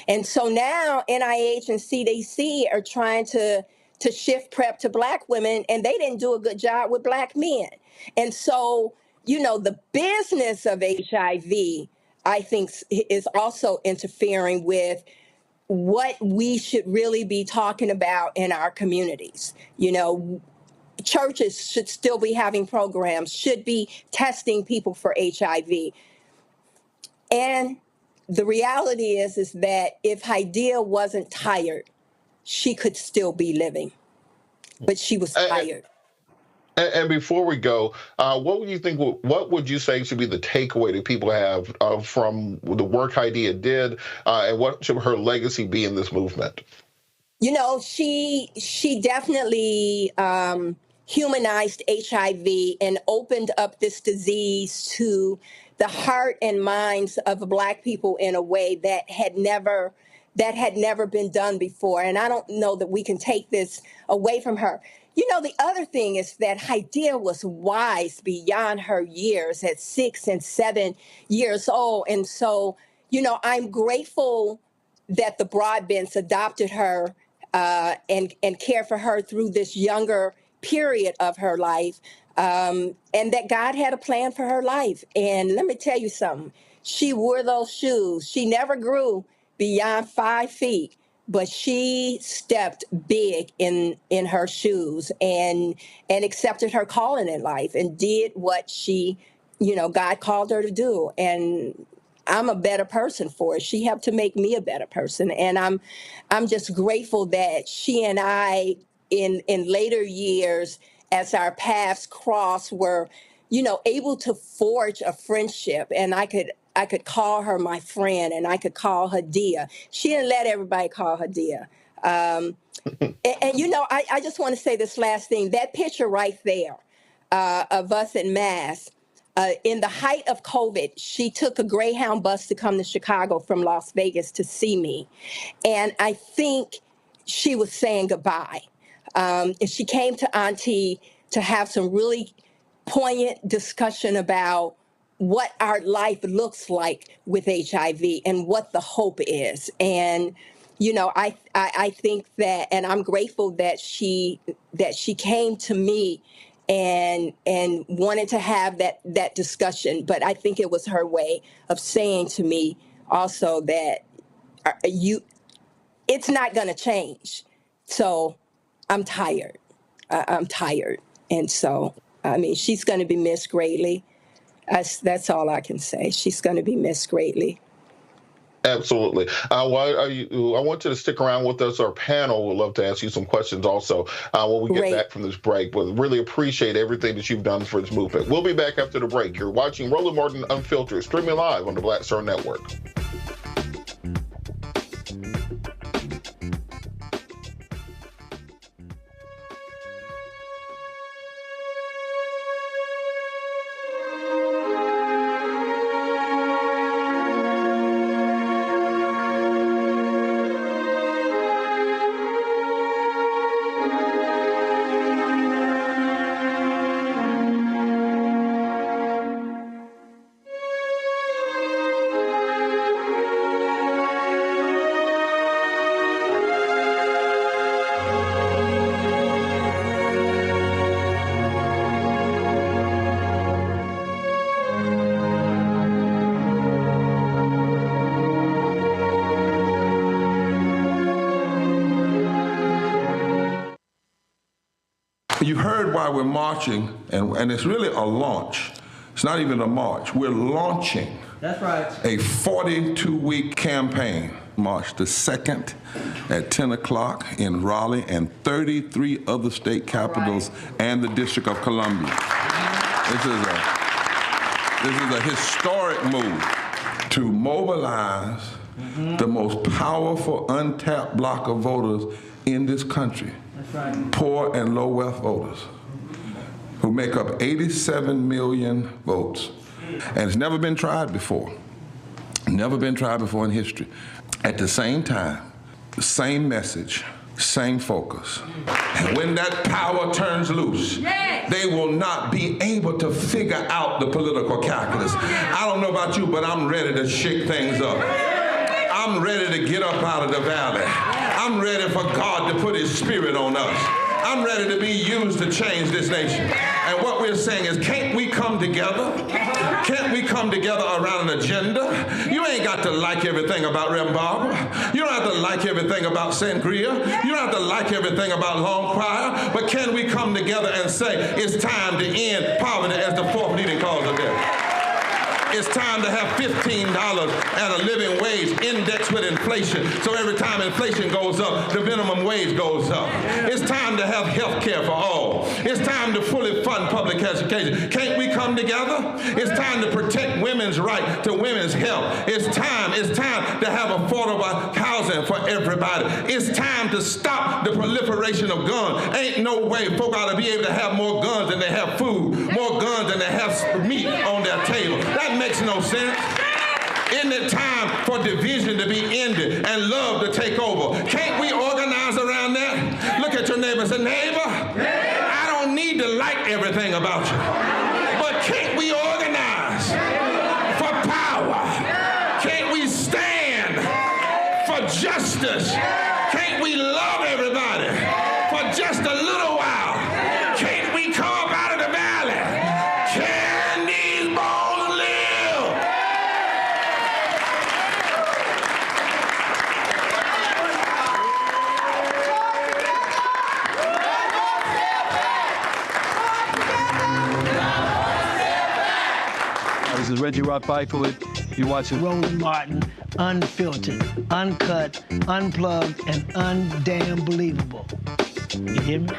And so now NIH and CDC are trying to shift PrEP to Black women, and they didn't do a good job with Black men. And so, you know, the business of HIV, I think, is also interfering with what we should really be talking about in our communities. You know, churches should still be having programs, should be testing people for HIV. And the reality is that if Hydeia wasn't tired, she could still be living. But she was tired. And before we go, what would you think? What would you say should be the takeaway that people have from the work Hydeia did, and what should her legacy be in this movement? You know, she definitely humanized HIV and opened up this disease to the heart and minds of Black people in a way that had never been done before. And I don't know that we can take this away from her. You know, the other thing is that Hydeia was wise beyond her years at 6 and 7 years old. And so, you know, I'm grateful that the Broadbents adopted her and care for her through this younger period of her life, and that God had a plan for her life. And let me tell you something. She wore those shoes. She never grew beyond 5 feet, but she stepped big in her shoes and accepted her calling in life and did what she, God called her to do. And I'm a better person for it. She helped to make me a better person. And I'm just grateful that she and I in later years, as our paths crossed, were, able to forge a friendship. And I could call her my friend, and I could call her Hydeia. She didn't let everybody call her Hydeia. I just want to say this last thing. That picture right there of us in Mass, in the height of COVID, she took a Greyhound bus to come to Chicago from Las Vegas to see me. And I think she was saying goodbye. And she came to Auntie to have some really poignant discussion about what our life looks like with HIV and what the hope is. And, I think that, and I'm grateful that she came to me and wanted to have that discussion. But I think it was her way of saying to me also that it's not going to change. So I'm tired. I'm tired. And so, she's going to be missed greatly. That's all I can say. She's going to be missed greatly. Absolutely. I want you to stick around with us. Our panel would love to ask you some questions also when we get back from this break. But really appreciate everything that you've done for this movement. We'll be back after the break. You're watching Roland Martin Unfiltered, streaming live on the Black Star Network. You heard why we're marching, and it's really a launch. It's not even a march. We're launching. That's right. A 42-week campaign. March the 2nd at 10 o'clock in Raleigh and 33 other state capitals and the District of Columbia. This is a historic move to mobilize the most powerful untapped block of voters in this country. That's right. Poor and low wealth voters who make up 87 million votes. And it's never been tried before. Never been tried before in history. At the same time, the same message, same focus. And when that power turns loose, they will not be able to figure out the political calculus. I don't know about you, but I'm ready to shake things up. I'm ready to get up out of the valley. I'm ready for God to put his spirit on us. I'm ready to be used to change this nation. And what we're saying is, can't we come together? Can't we come together around an agenda? You ain't got to like everything about Reverend Barber. You don't have to like everything about Sangria. You don't have to like everything about Long Choir. But can we come together and say, it's time to end poverty as the fourth leading cause of death? It's time to have $15 and a living wage indexed with inflation. So every time inflation goes up, the minimum wage goes up. It's time to have health care for all. It's time to fully fund public education. Can't we come together? It's time to protect women's right to women's health. It's time to have affordable housing for everybody. It's time to stop the proliferation of guns. Ain't no way folk ought to be able to have more guns than they have food, more guns than they have meat on their table. That makes no sense. Isn't it time for division to be ended and love to take over? Can't we organize around that? Look at your neighbor and say, neighbor, I don't need to like everything about you, but can't we organize for power? Can't we stand for justice? Can't we love everybody? This is Reggie Rock Byford. You're watching Roland Martin, unfiltered, uncut, unplugged, and undamn believable. You hear me?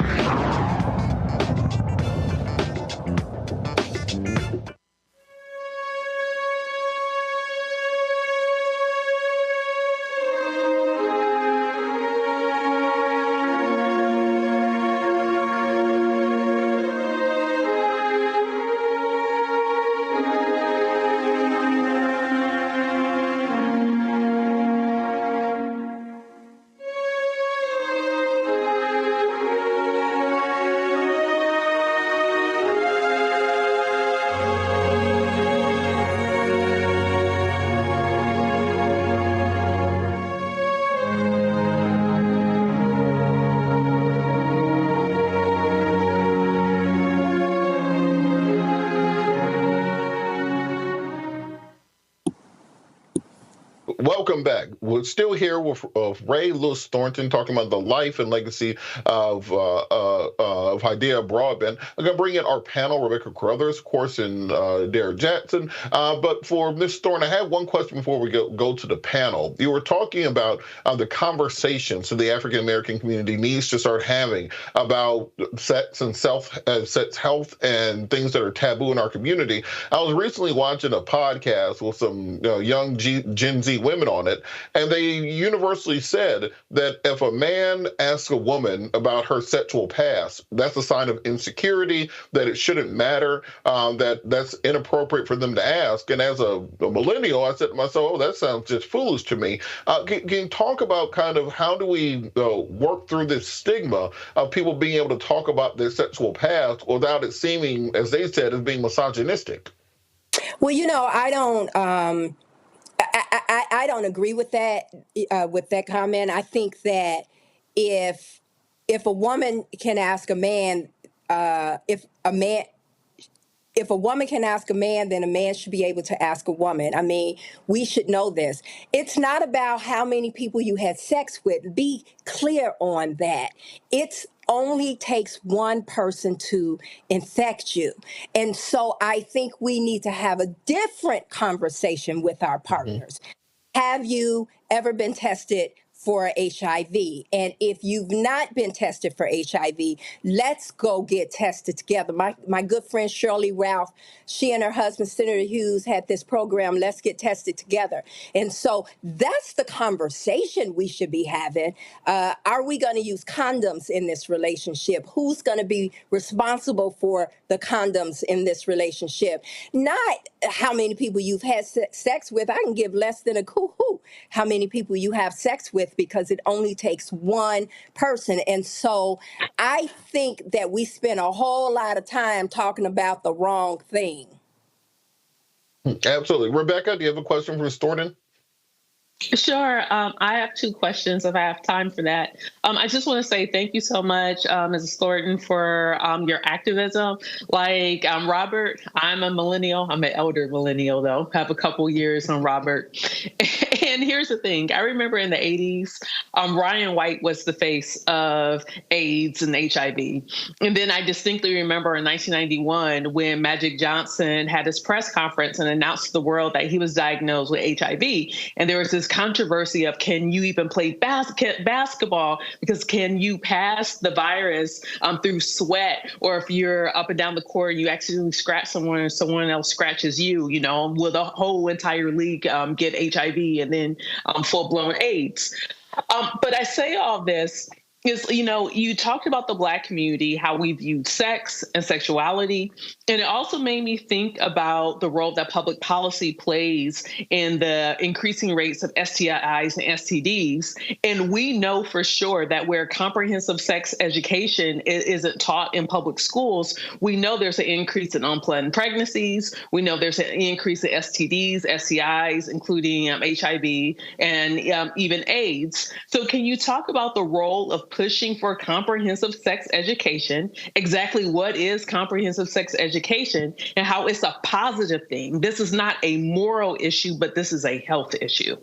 Welcome back. We're still here with Rae Lewis-Thornton talking about the life and legacy of Hydeia Broadbent. I'm going to bring in our panel, Rebecca Carruthers, of course, and Derek Jackson. But for Ms. Thornton, I have one question before we go to the panel. You were talking about the conversations that the African-American community needs to start having about sex and sex health and things that are taboo in our community. I was recently watching a podcast with some young Gen Z women on it, and they universally said that if a man asks a woman about her sexual past, that's a sign of insecurity, that it shouldn't matter, that's inappropriate for them to ask. And as a millennial, I said to myself, oh, that sounds just foolish to me. Can you talk about kind of how do we work through this stigma of people being able to talk about their sexual past without it seeming, as they said, as being misogynistic? Well, I don't. I don't agree with that comment. I think that if a woman can ask a man, if a woman can ask a man, then a man should be able to ask a woman. I mean, we should know this. It's not about how many people you had sex with. Be clear on that. It's only takes one person to infect you. And so I think we need to have a different conversation with our partners. Have you ever been tested for HIV? And if you've not been tested for HIV, let's go get tested together. My good friend Shirley Ralph, she and her husband, Senator Hughes, had this program, Let's Get Tested Together. And so that's the conversation we should be having. Are we going to use condoms in this relationship? Who's going to be responsible for the condoms in this relationship? Not how many people you've had sex with. I can give less than a hoo-hoo how many people you have sex with, because it only takes one person. And so I think that we spend a whole lot of time talking about the wrong thing. Absolutely. Rebecca, do you have a question for Ms. Thornton? Sure. I have two questions if I have time for that. I just want to say thank you so much, Mrs. Thornton, for your activism. Like Robert, I'm a millennial. I'm an elder millennial, though. Have a couple years on Robert. And here's the thing. I remember in the 80s, Ryan White was the face of AIDS and HIV. And then I distinctly remember in 1991 when Magic Johnson had his press conference and announced to the world that he was diagnosed with HIV. And there was this controversy of, can you even play basketball? Because can you pass the virus through sweat? Or if you're up and down the court and you accidentally scratch someone and someone else scratches you, will the whole entire league get HIV and then full-blown AIDS? But I say all this is, you talked about the Black community, how we viewed sex and sexuality. And it also made me think about the role that public policy plays in the increasing rates of STIs and STDs. And we know for sure that where comprehensive sex education isn't taught in public schools, we know there's an increase in unplanned pregnancies. We know there's an increase in STDs, STIs, including HIV and even AIDS. So can you talk about the role of pushing for comprehensive sex education, exactly what is comprehensive sex education, and how it's a positive thing? This is not a moral issue, but this is a health issue.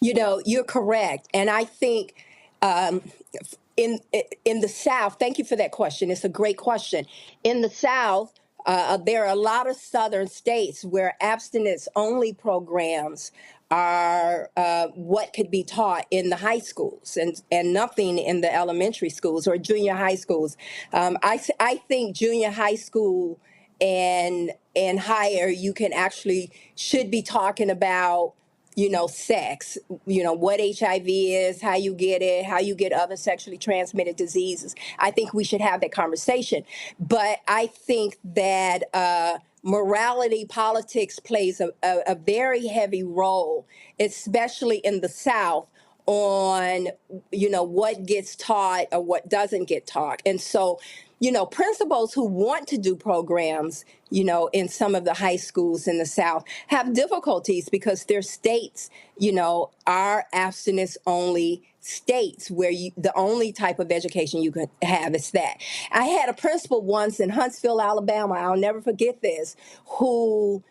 You're correct. And I think in the South, thank you for that question. It's a great question. In the South, There are a lot of southern states where abstinence-only programs are what could be taught in the high schools and nothing in the elementary schools or junior high schools. I think junior high school and higher, you can actually should be talking about, sex, what HIV is, how you get it, how you get other sexually transmitted diseases. I think we should have that conversation. But I think that morality politics plays a very heavy role, especially in the South, on, what gets taught or what doesn't get taught. And so, principals who want to do programs, in some of the high schools in the South have difficulties because their states, are abstinence only states where the only type of education you could have is that. I had a principal once in Huntsville, Alabama, I'll never forget this, who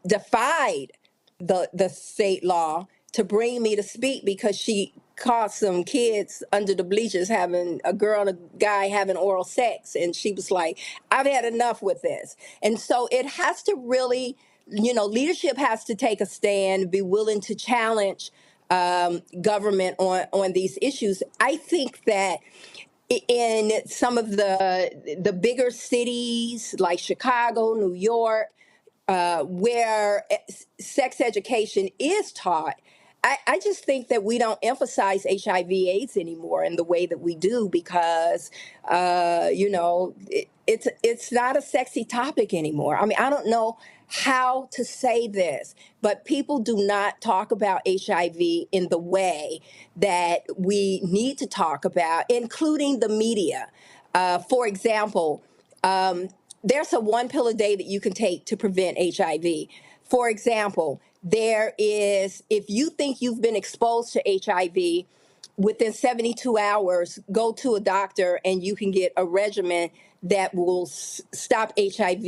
defied the state law to bring me to speak because she caught some kids under the bleachers having a girl and a guy having oral sex. And she was like, I've had enough with this. And so it has to really, leadership has to take a stand, be willing to challenge government on these issues. I think that in some of the bigger cities like Chicago, New York, where sex education is taught, I just think that we don't emphasize HIV/AIDS anymore in the way that we do because, it's not a sexy topic anymore. I mean, I don't know how to say this, but people do not talk about HIV in the way that we need to talk about, including the media. For example, there's a 1 pill a day that you can take to prevent HIV. For example, there is, if you think you've been exposed to HIV, within 72 hours, go to a doctor and you can get a regimen that will stop HIV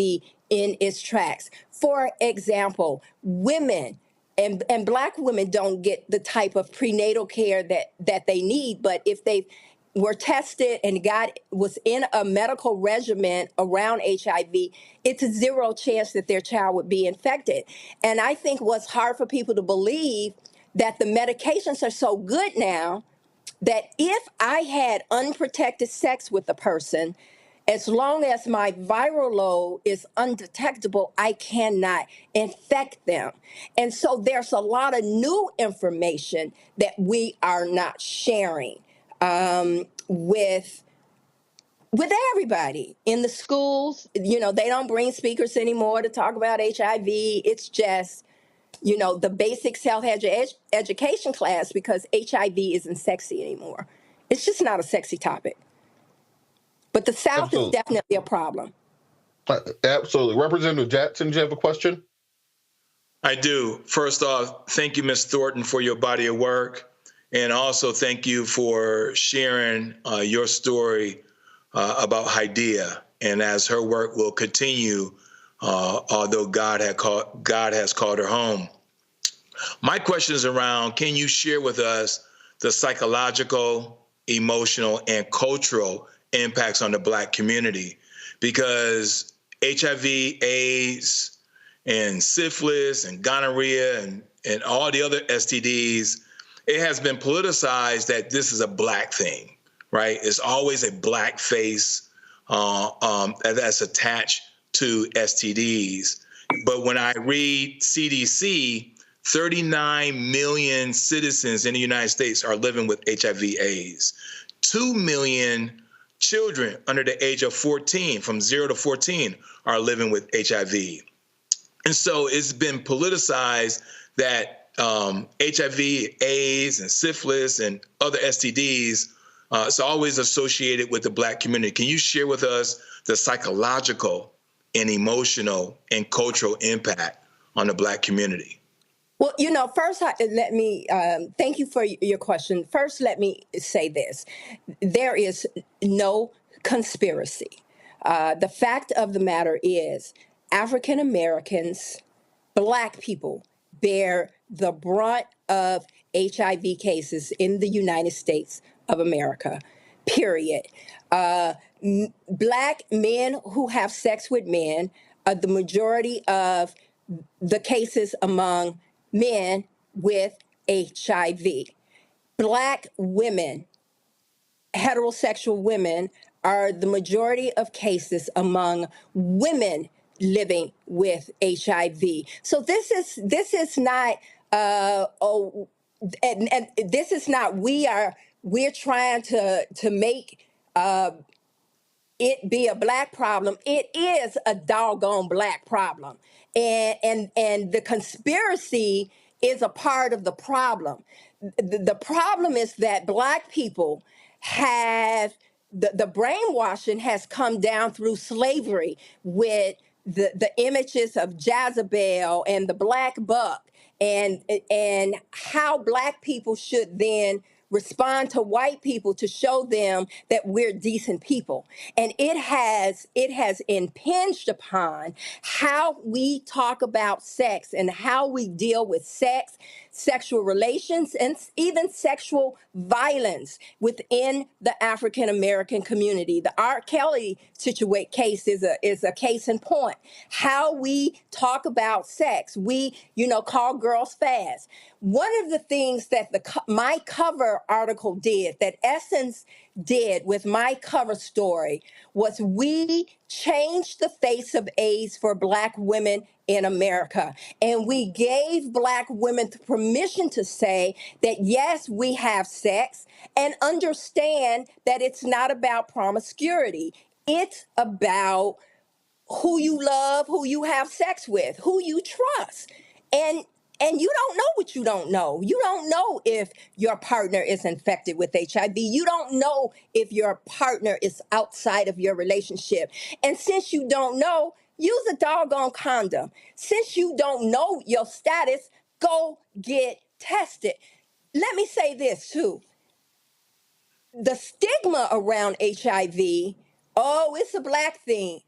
in its tracks. For example, women and Black women don't get the type of prenatal care that they need, but if they were tested and was in a medical regimen around HIV, it's a 0 chance that their child would be infected. And I think what's hard for people to believe that the medications are so good now that if I had unprotected sex with a person, as long as my viral load is undetectable, I cannot infect them. And so there's a lot of new information that we are not sharing with everybody in the schools. They don't bring speakers anymore to talk about HIV. It's just, the basic health education class because HIV isn't sexy anymore. It's just not a sexy topic. But the South is definitely a problem. Absolutely. Representative Jackson, do you have a question? I do. First off, thank you, Ms. Thornton, for your body of work. And also thank you for sharing your story about Hydeia. And as her work will continue, although God has called her home. My question is around, can you share with us the psychological, emotional, and cultural impacts on the Black community? Because HIV, AIDS, and syphilis, and gonorrhea, and all the other STDs, it has been politicized that this is a Black thing, right? It's always a Black face that's attached to STDs. But when I read CDC, 39 million citizens in the United States are living with HIV/AIDS. 2 million children under the age of 14, from 0 to 14, are living with HIV. And so it's been politicized that HIV, AIDS, and syphilis, and other STDs, it's always associated with the Black community. Can you share with us the psychological and emotional and cultural impact on the Black community? Well, first, let me thank you for your question. First, let me say this. There is no conspiracy. The fact of the matter is African Americans, Black people, bear the brunt of HIV cases in the United States of America, period. Black men who have sex with men are the majority of the cases among men with HIV. Black women, heterosexual women, are the majority of cases among women living with HIV. So this is not and this is not we're trying to make it be a black problem. It is a doggone black problem. And the conspiracy is a part of the problem. The problem is that black people have the brainwashing has come down through slavery with the images of Jezebel and the black buck and how black people should then respond to white people to show them that we're decent people. And it has impinged upon how we talk about sex and how we deal with sex, sexual relations, and even sexual violence within the African American community. The R. Kelly case is a case in point. How we talk about sex, we call girls fast. One of the things that my cover article did, that Essence did with my cover story, was we changed the face of AIDS for Black women in America. And we gave Black women the permission to say that, yes, we have sex, and understand that it's not about promiscuity. It's about who you love, who you have sex with, who you trust. And you don't know what you don't know. You don't know if your partner is infected with HIV. You don't know if your partner is outside of your relationship. And since you don't know, use a doggone condom. Since you don't know your status, go get tested. Let me say this too. The stigma around HIV, oh, it's a black thing.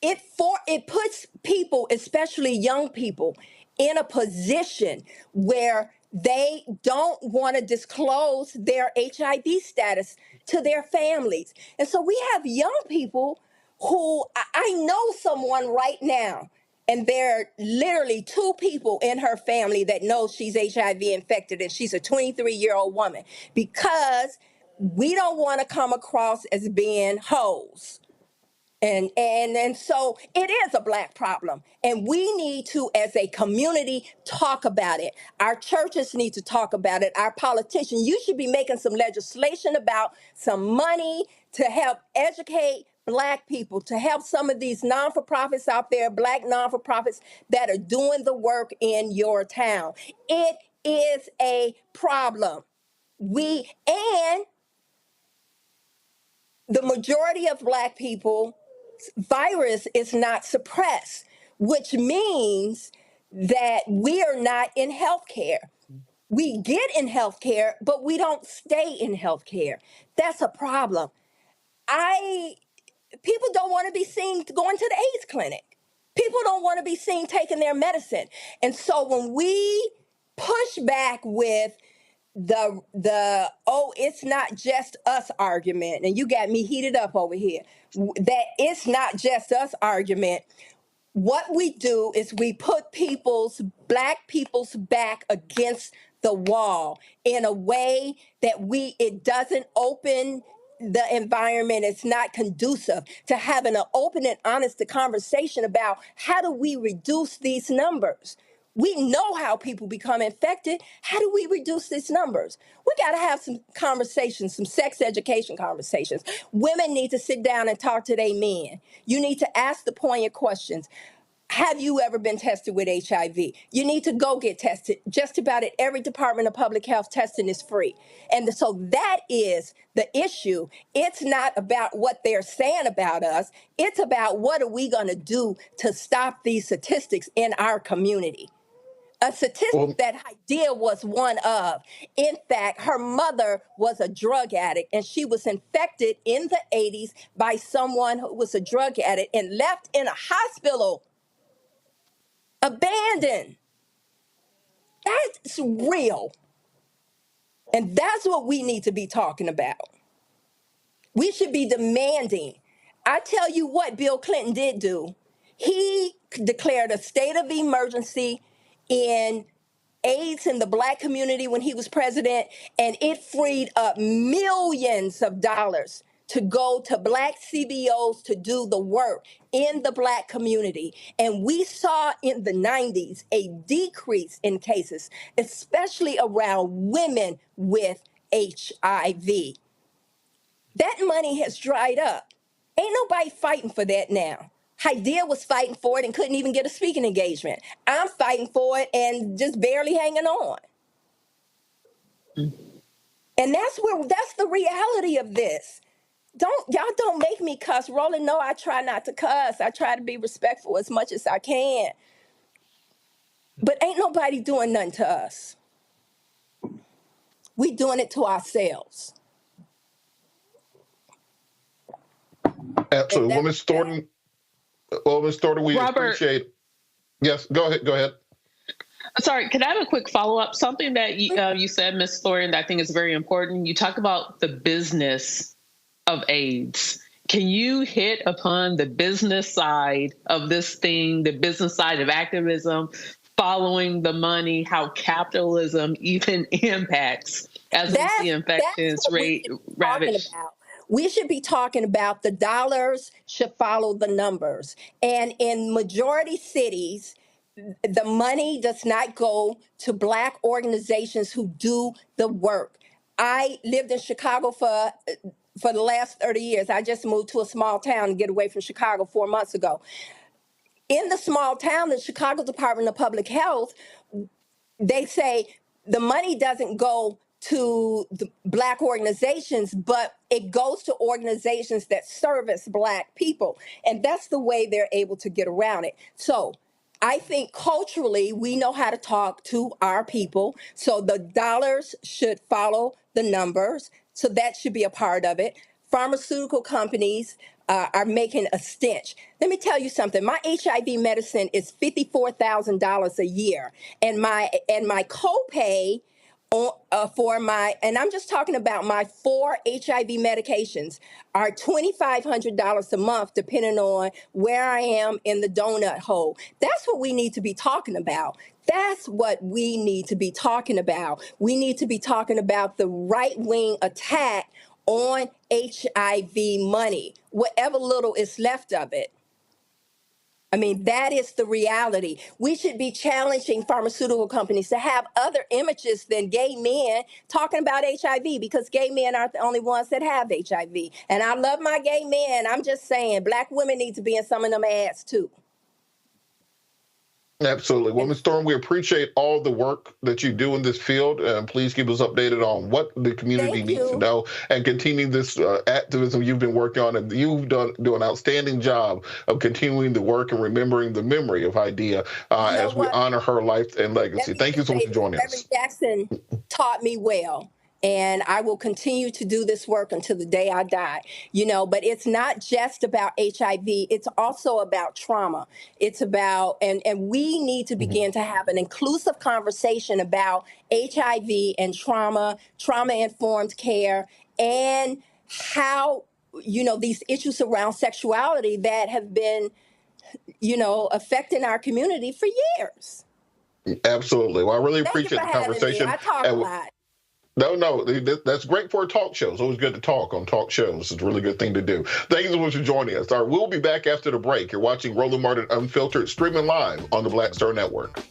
It puts people, especially young people, in a position where they don't want to disclose their HIV status to their families. And so we have young people who I know someone right now, and there are literally 2 people in her family that know she's HIV infected, and she's a 23-year-old woman, because we don't want to come across as being hoes. And so it is a black problem. And we need to, as a community, talk about it. Our churches need to talk about it. Our politicians, you should be making some legislation about some money to help educate black people, to help some of these non-for-profits out there, black non-for-profits that are doing the work in your town. It is a problem. And the majority of black people, virus is not suppressed, which means that we are not in healthcare. We get in healthcare, but we don't stay in healthcare. That's a problem. People don't want to be seen going to the AIDS clinic. People don't want to be seen taking their medicine. And so when we push back with the oh, it's not just us argument, and you got me heated up over here, that it's not just us argument, what we do is we put black people's back against the wall in a way that it doesn't open the environment. It's not conducive to having an open and honest conversation about how do we reduce these numbers. We know how people become infected. How do we reduce these numbers? We got to have some conversations, some sex education conversations. Women need to sit down and talk to their men. You need to ask the poignant questions. Have you ever been tested with HIV? You need to go get tested. Just about at every Department of Public Health, testing is free. And so that is the issue. It's not about what they're saying about us. It's about what are we going to do to stop these statistics in our community. A statistic that Hydeia was one of. In fact, her mother was a drug addict, and she was infected in the 80s by someone who was a drug addict and left in a hospital, abandoned. That's real. And that's what we need to be talking about. We should be demanding. I tell you what Bill Clinton did do. He declared a state of emergency in AIDS in the Black community when he was president, and it freed up millions of dollars to go to Black CBOs to do the work in the Black community. And we saw in the 90s a decrease in cases, especially around women with HIV. That money has dried up. Ain't nobody fighting for that now. Hydeia was fighting for it and couldn't even get a speaking engagement. I'm fighting for it and just barely hanging on. And that's the reality of this. Y'all don't make me cuss. Roland, no, I try not to cuss. I try to be respectful as much as I can. But ain't nobody doing nothing to us. We doing it to ourselves. Absolutely. Well, Ms. Thornton, we Robert, appreciate. Yes, go ahead. Sorry, can I have a quick follow-up? Something that you said, Ms. Thornton, that I think is very important. You talk about the business of AIDS. Can you hit upon the business side of this thing, the business side of activism, following the money, how capitalism even impacts as we see infections rate ravage? We should be talking about the dollars should follow the numbers. And in majority cities, the money does not go to Black organizations who do the work. I lived in Chicago for the last 30 years. I just moved to a small town to get away from Chicago 4 months ago. In the small town, the Chicago Department of Public Health, they say the money doesn't go to the Black organizations, but it goes to organizations that service Black people. And that's the way they're able to get around it. So I think culturally, we know how to talk to our people. So the dollars should follow the numbers. So that should be a part of it. Pharmaceutical companies are making a stench. Let me tell you something. My HIV medicine is $54,000 a year. And my copay and I'm just talking about my 4 HIV medications, are $2,500 a month, depending on where I am in the donut hole. That's what we need to be talking about. That's what we need to be talking about. We need to be talking about the right-wing attack on HIV money, whatever little is left of it. I mean, that is the reality. We should be challenging pharmaceutical companies to have other images than gay men talking about HIV, because gay men aren't the only ones that have HIV. And I love my gay men. I'm just saying, Black women need to be in some of them ads too. Absolutely. Well, Ms. Thornton, we appreciate all the work that you do in this field. Please keep us updated on what the community needs to know, and continue this activism you've been working on. And you've do an outstanding job of continuing the work and remembering the memory of Hydeia as we honor her life and legacy. Thank you so much for joining us. Reverend Jackson taught me well. And I will continue to do this work until the day I die, but it's not just about HIV. It's also about trauma. It's about, and we need to begin to have an inclusive conversation about HIV and trauma-informed care, and how, these issues around sexuality that have been, affecting our community for years. Absolutely. Well, I really appreciate the conversation. I talk a lot. No, that's great for a talk show. It's always good to talk on talk shows. It's a really good thing to do. Thank you so much for joining us. All right, we'll be back after the break. You're watching Roland Martin Unfiltered, streaming live on the Black Star Network.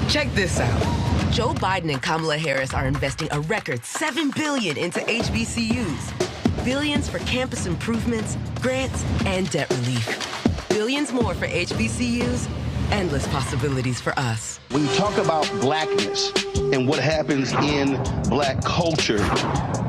Check this out. Joe Biden and Kamala Harris are investing a record $7 billion into HBCUs. Billions for campus improvements, grants, and debt relief. Billions more for HBCUs. Endless possibilities for us. When you talk about blackness and what happens in black culture,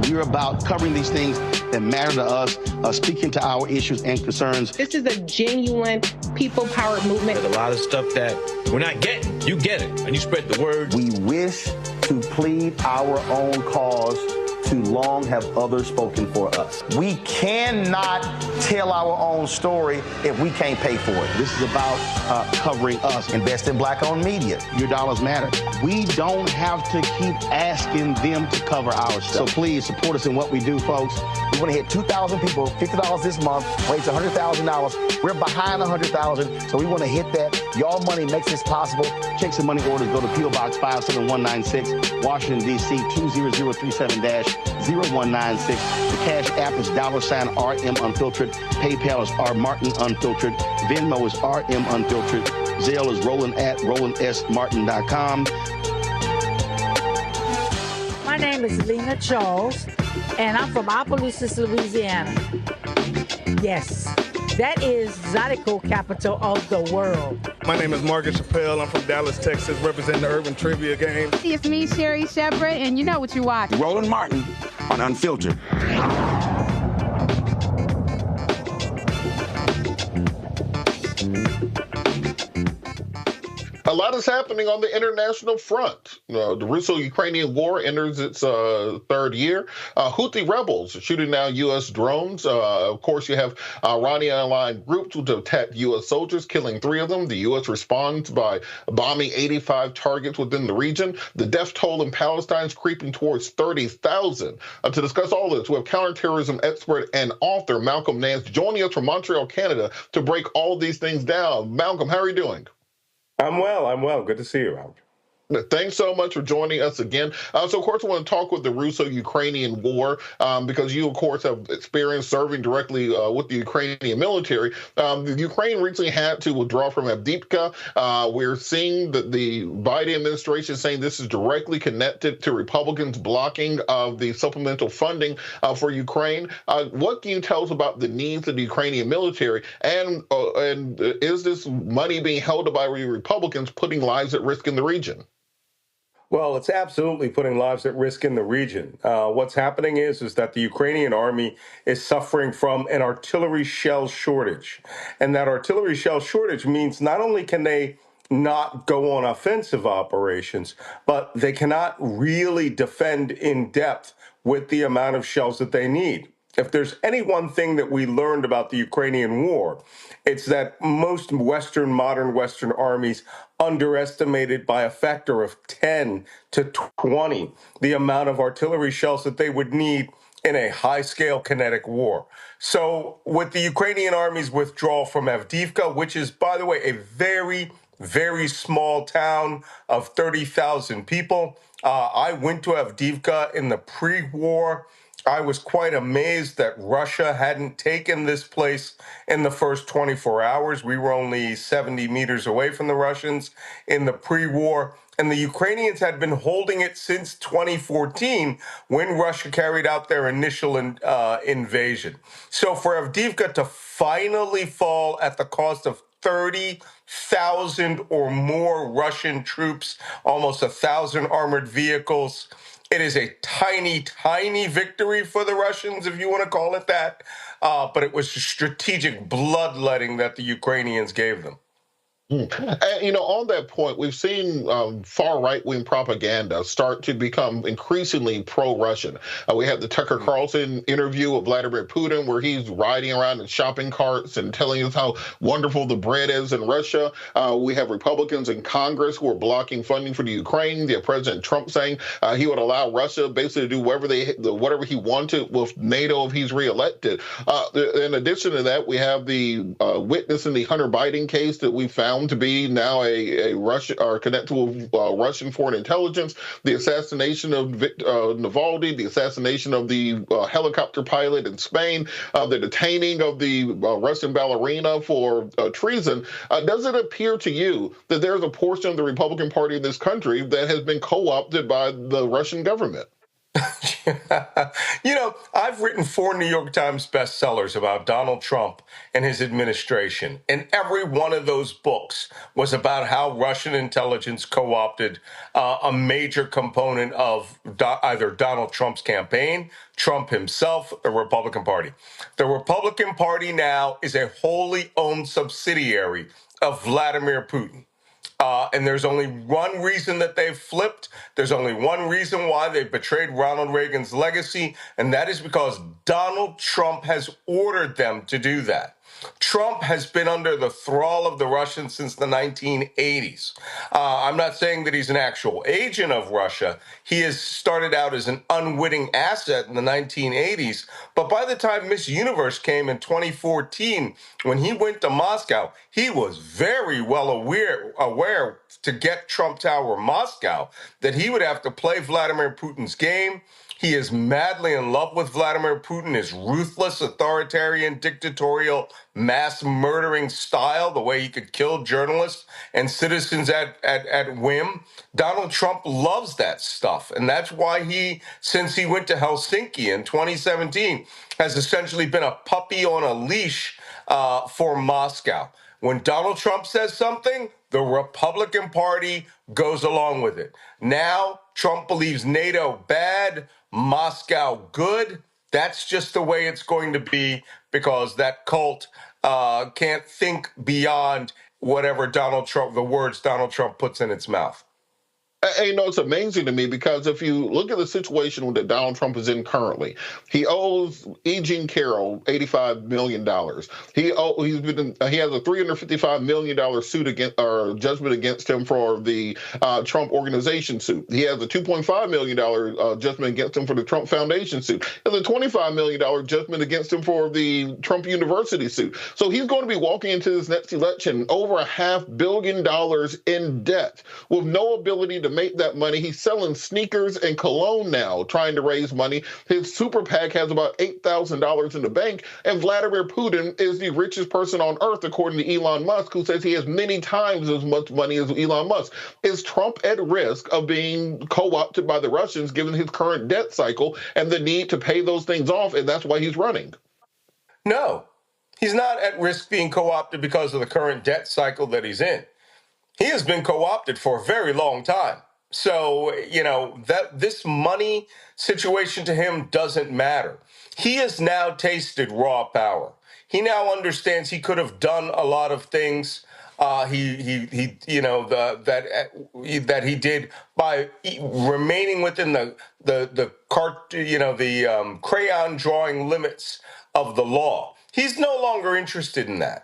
we're about covering these things that matter to us, speaking to our issues and concerns. This is a genuine people-powered movement. There's a lot of stuff that we're not getting. You get it, and you spread the word. We wish to plead our own cause. Too long have others spoken for us. We cannot tell our own story if we can't pay for it. This is about covering us. Invest in black-owned media. Your dollars matter. We don't have to keep asking them to cover our stuff. So please support us in what we do, folks. We want to hit 2,000 people, $50 this month, raise $100,000. We're behind $100,000, so we want to hit that. Y'all money makes this possible. Check some money orders. Go to P.O. Box 57196, Washington, D.C. 20037-0196. The Cash App is $RM Unfiltered. PayPal is R Martin Unfiltered. Venmo is RM Unfiltered. Zelle is roland@rolandsmartin.com. My name is Lena Charles, and I'm from Opelousas, Louisiana. Yes, that is Zydeco capital of the world. My name is Margaret Chappelle. I'm from Dallas, Texas, representing the Urban Trivia Game. It's me, Sherry Shepard, and you know what you watch. Roland Martin on Unfiltered. A lot is happening on the international front. The Russo-Ukrainian war enters its third year. Houthi rebels shooting down U.S. drones. Of course, you have Iranian-aligned groups who attacked U.S. soldiers, killing 3 of them. The U.S. responds by bombing 85 targets within the region. The death toll in Palestine is creeping towards 30,000. To discuss all this, we have counterterrorism expert and author Malcolm Nance joining us from Montreal, Canada, to break all these things down. Malcolm, how are you doing? I'm well. Good to see you, Robert. Thanks so much for joining us again. So, of course, I want to talk with the Russo-Ukrainian war because you, of course, have experience serving directly with the Ukrainian military. The Ukraine recently had to withdraw from Avdiivka. We're seeing that the Biden administration saying this is directly connected to Republicans blocking of the supplemental funding for Ukraine. What can you tell us about the needs of the Ukrainian military? And is this money being held up by Republicans putting lives at risk in the region? Well, it's absolutely putting lives at risk in the region. What's happening is that the Ukrainian army is suffering from an artillery shell shortage. And that artillery shell shortage means not only can they not go on offensive operations, but they cannot really defend in depth with the amount of shells that they need. If there's any one thing that we learned about the Ukrainian war, it's that most modern Western armies underestimated by a factor of 10 to 20 the amount of artillery shells that they would need in a high-scale kinetic war. So with the Ukrainian army's withdrawal from Avdiivka, which is, by the way, a very, very small town of 30,000 people, I went to Avdiivka in the pre-war. I was quite amazed that Russia hadn't taken this place in the first 24 hours. We were only 70 meters away from the Russians in the pre-war, and the Ukrainians had been holding it since 2014 when Russia carried out their initial invasion. So for Avdiivka to finally fall at the cost of 30,000 or more Russian troops, almost 1,000 armored vehicles, it is a tiny, tiny victory for the Russians, if you want to call it that. But it was strategic bloodletting that the Ukrainians gave them. And, on that point, we've seen far right-wing propaganda start to become increasingly pro-Russian. We had the Tucker Carlson interview with Vladimir Putin, where he's riding around in shopping carts and telling us how wonderful the bread is in Russia. We have Republicans in Congress who are blocking funding for the Ukraine. The President Trump saying he would allow Russia basically to do whatever he wanted with NATO if he's reelected. In addition to that, we have the witness in the Hunter Biden case that we found found to be now a Russian or connected with Russian foreign intelligence, the assassination of Navalny, the assassination of the helicopter pilot in Spain, the detaining of the Russian ballerina for treason. Does it appear to you that there's a portion of the Republican Party in this country that has been co-opted by the Russian government? You know, I've written 4 New York Times bestsellers about Donald Trump and his administration, and every one of those books was about how Russian intelligence co-opted a major component of either Donald Trump's campaign, Trump himself, the Republican Party. The Republican Party now is a wholly owned subsidiary of Vladimir Putin. And there's only one reason that they've flipped. There's only one reason why they betrayed Ronald Reagan's legacy, and that is because Donald Trump has ordered them to do that. Trump has been under the thrall of the Russians since the 1980s. I'm not saying that he's an actual agent of Russia. He has started out as an unwitting asset in the 1980s. But by the time Miss Universe came in 2014, when he went to Moscow, he was very well aware to get Trump Tower Moscow that he would have to play Vladimir Putin's game. He is madly in love with Vladimir Putin, his ruthless, authoritarian, dictatorial, mass murdering style, the way he could kill journalists and citizens at whim. Donald Trump loves that stuff. And that's why he, since he went to Helsinki in 2017, has essentially been a puppy on a leash for Moscow. When Donald Trump says something, the Republican Party goes along with it. Now, Trump believes NATO bad, Moscow good. That's just the way it's going to be because that cult can't think beyond whatever Donald Trump, the words Donald Trump puts in its mouth. You know, it's amazing to me because if you look at the situation that Donald Trump is in currently, he owes E. Jean Carroll $85 million. He has a $355 million suit judgment against him for the Trump Organization suit. He has a $2.5 million judgment against him for the Trump Foundation suit. He has a $25 million judgment against him for the Trump University suit. So he's going to be walking into this next election over $500 million in debt with no ability to make that money. He's selling sneakers and cologne now, trying to raise money. His super PAC has about $8,000 in the bank, and Vladimir Putin is the richest person on earth, according to Elon Musk, who says he has many times as much money as Elon Musk. Is Trump at risk of being co-opted by the Russians, given his current debt cycle and the need to pay those things off, and that's why he's running? No, he's not at risk being co-opted because of the current debt cycle that he's in. He has been co-opted for a very long time. So, you know, that this money situation to him doesn't matter. He has now tasted raw power. He now understands he could have done a lot of things that he did by remaining within the crayon drawing limits of the law. He's no longer interested in that.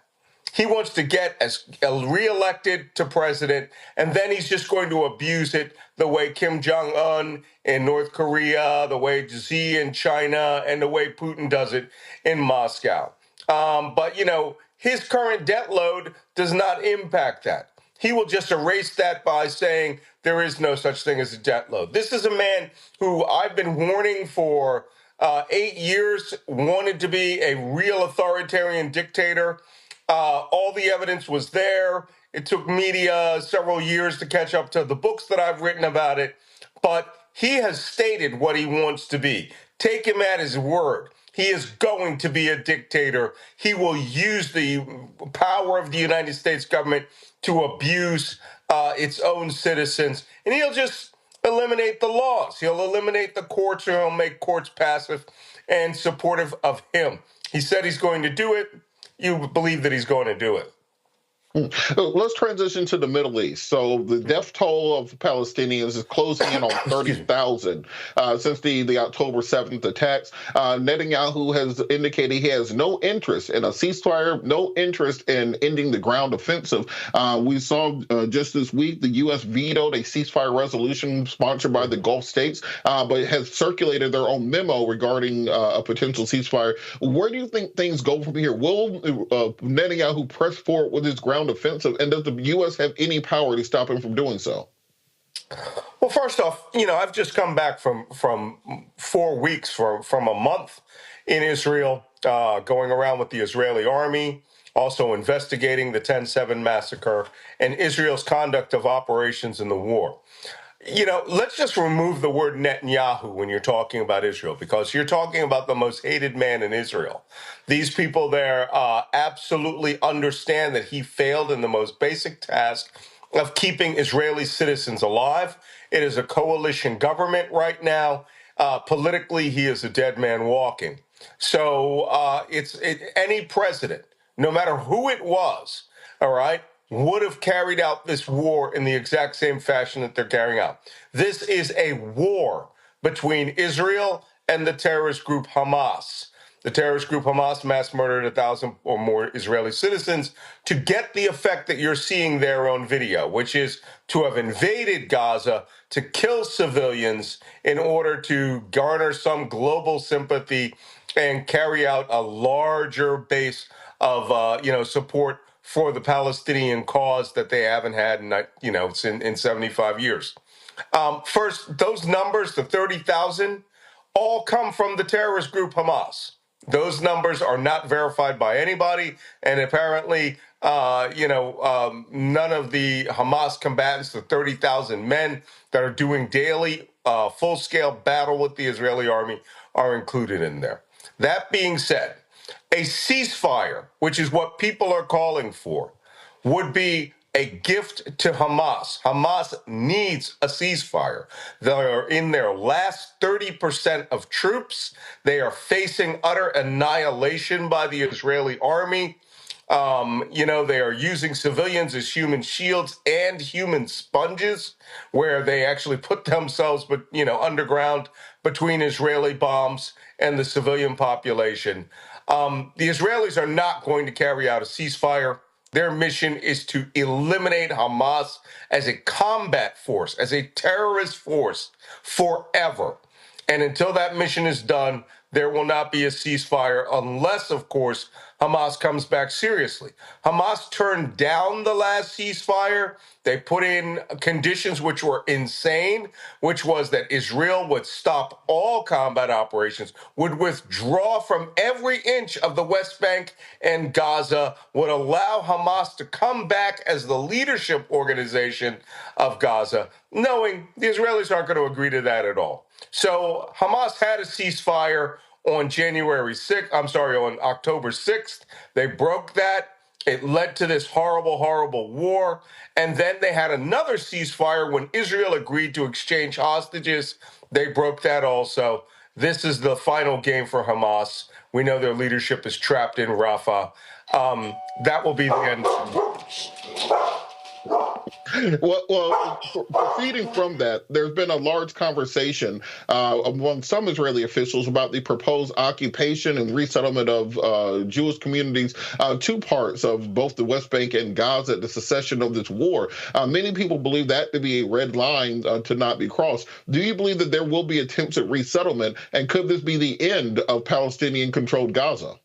He wants to get reelected to president, and then he's just going to abuse it the way Kim Jong-un in North Korea, the way Xi in China, and the way Putin does it in Moscow. But, you know, his current debt load does not impact that. He will just erase that by saying there is no such thing as a debt load. This is a man who I've been warning for 8 years, wanted to be a real authoritarian dictator. All the evidence was there. It took media several years to catch up to the books that I've written about it. But he has stated what he wants to be. Take him at his word. He is going to be a dictator. He will use the power of the United States government to abuse its own citizens. And he'll just eliminate the laws. He'll eliminate the courts, or he'll make courts passive and supportive of him. He said he's going to do it. You believe that he's going to do it. Let's transition to the Middle East. So the death toll of Palestinians is closing in on 30,000 since the October 7th attacks. Netanyahu has indicated he has no interest in a ceasefire, no interest in ending the ground offensive. We saw just this week the U.S. vetoed a ceasefire resolution sponsored by the Gulf states, but has circulated their own memo regarding a potential ceasefire. Where do you think things go from here? Will Netanyahu press forward with his ground ground offensive? And does the U.S. have any power to stop him from doing so? Well, first off, I've just come back from 4 weeks from a month in Israel, going around with the Israeli army, also investigating the 10/7 massacre and Israel's conduct of operations in the war. Let's just remove the word Netanyahu when you're talking about Israel, because you're talking about the most hated man in Israel. These people there absolutely understand that he failed in the most basic task of keeping Israeli citizens alive. It is a coalition government right now. Politically, he is a dead man walking. So any president, no matter who it was, all right, would have carried out this war in the exact same fashion that they're carrying out. This is a war between Israel and the terrorist group Hamas. The terrorist group Hamas mass murdered 1,000 or more Israeli citizens to get the effect that you're seeing there on video, which is to have invaded Gaza to kill civilians in order to garner some global sympathy and carry out a larger base of support for the Palestinian cause that they haven't had in 75 years. First, those numbers, the 30,000, all come from the terrorist group Hamas. Those numbers are not verified by anybody, and apparently, none of the Hamas combatants, the 30,000 men that are doing daily full-scale battle with the Israeli army, are included in there. That being said, a ceasefire, which is what people are calling for, would be a gift to Hamas. Hamas needs a ceasefire. They are in their last 30% of troops. They are facing utter annihilation by the Israeli army. They are using civilians as human shields and human sponges, where they actually put themselves, underground between Israeli bombs and the civilian population. The Israelis are not going to carry out a ceasefire. Their mission is to eliminate Hamas as a combat force, as a terrorist force forever. And until that mission is done, there will not be a ceasefire unless, of course, Hamas comes back seriously. Hamas turned down the last ceasefire. They put in conditions which were insane, which was that Israel would stop all combat operations, would withdraw from every inch of the West Bank and Gaza, would allow Hamas to come back as the leadership organization of Gaza, knowing the Israelis aren't going to agree to that at all. So Hamas had a ceasefire on October 6th. They broke that. It led to this horrible, horrible war. And then they had another ceasefire when Israel agreed to exchange hostages. They broke that also. This is the final game for Hamas. We know their leadership is trapped in Rafah. That will be the end. Well, proceeding from that, there's been a large conversation among some Israeli officials about the proposed occupation and resettlement of Jewish communities, two parts of both the West Bank and Gaza, the cessation of this war. Many people believe that to be a red line to not be crossed. Do you believe that there will be attempts at resettlement, and could this be the end of Palestinian-controlled Gaza?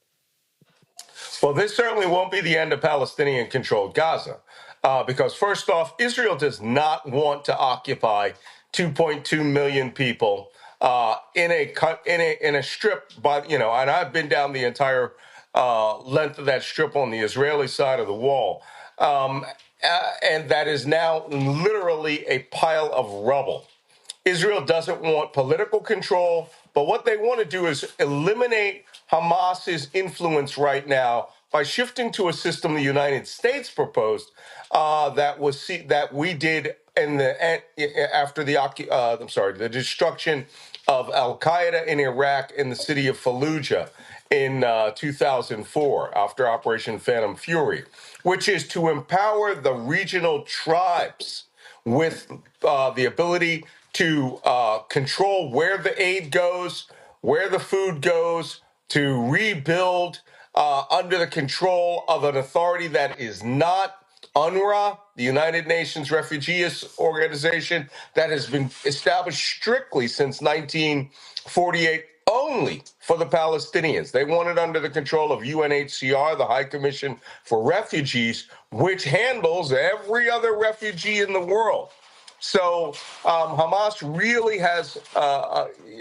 Well, this certainly won't be the end of Palestinian-controlled Gaza. Because first off, Israel does not want to occupy 2.2 million people in a strip. And I've been down the entire length of that strip on the Israeli side of the wall, and that is now literally a pile of rubble. Israel doesn't want political control, but what they want to do is eliminate Hamas's influence right now by shifting to a system the United States proposed that we did after the destruction of Al Qaeda in Iraq in the city of Fallujah in 2004 after Operation Phantom Fury, which is to empower the regional tribes with the ability to control where the aid goes, where the food goes, to rebuild under the control of an authority that is not UNRWA, the United Nations Refugee Organization, that has been established strictly since 1948 only for the Palestinians. They want it under the control of UNHCR, the High Commission for Refugees, which handles every other refugee in the world. So Hamas really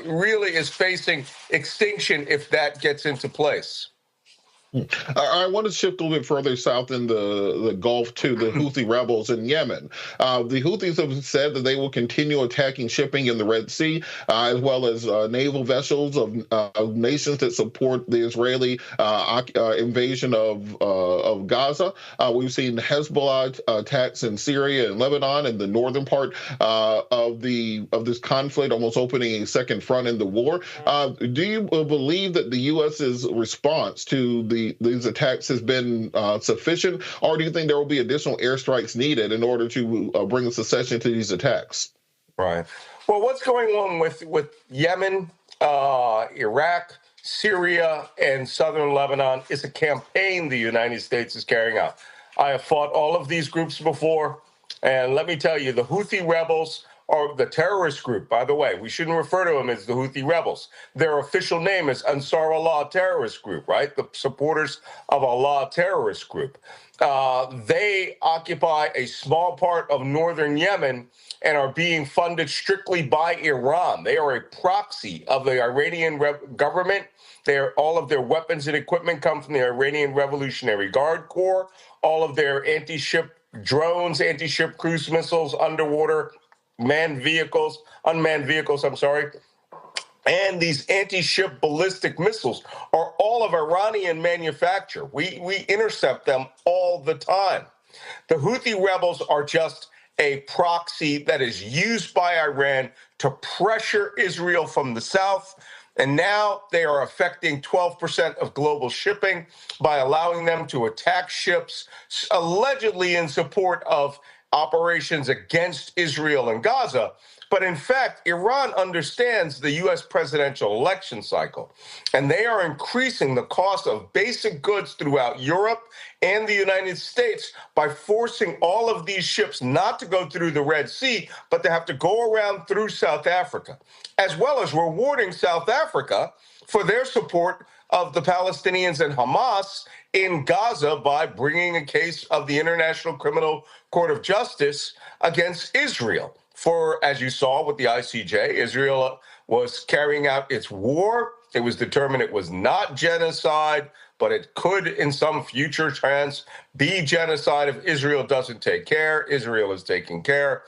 really is facing extinction if that gets into place. I want to shift a little bit further south in the Gulf to the Houthi rebels in Yemen. The Houthis have said that they will continue attacking shipping in the Red Sea, as well as naval vessels of nations that support the Israeli invasion of Gaza. We've seen Hezbollah attacks in Syria and Lebanon and the northern part of this conflict, almost opening a second front in the war. Do you believe that the U.S.'s response to these attacks has been sufficient, or do you think there will be additional airstrikes needed in order to bring a cessation to these attacks? Right. Well, what's going on with Yemen, Iraq, Syria, and southern Lebanon is a campaign the United States is carrying out. I have fought all of these groups before, and let me tell you, the Houthi rebels are the terrorist group. By the way, we shouldn't refer to them as the Houthi rebels. Their official name is Ansar Allah Terrorist Group, right? The supporters of Allah Terrorist Group. They occupy a small part of northern Yemen and are being funded strictly by Iran. They are a proxy of the Iranian government. All of their weapons and equipment come from the Iranian Revolutionary Guard Corps. All of their anti-ship drones, anti-ship cruise missiles, underwater unmanned vehicles, and these anti-ship ballistic missiles are all of Iranian manufacture. We intercept them all the time. The Houthi rebels are just a proxy that is used by Iran to pressure Israel from the south. And now they are affecting 12% of global shipping by allowing them to attack ships, allegedly in support of operations against Israel and Gaza. But in fact, Iran understands the U.S. presidential election cycle, and they are increasing the cost of basic goods throughout Europe and the United States by forcing all of these ships not to go through the Red Sea, but to have to go around through South Africa, as well as rewarding South Africa for their support of the Palestinians and Hamas in Gaza by bringing a case of the International Criminal Court of Justice against Israel. For, as you saw with the ICJ, Israel was carrying out its war. It was determined it was not genocide, but it could, in some future chance, be genocide if Israel doesn't take care. Israel is taking care.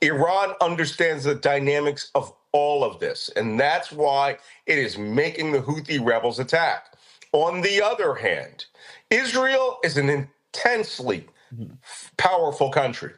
Iran understands the dynamics of all of this, and that's why it is making the Houthi rebels attack. On the other hand, Israel is an intensely powerful country.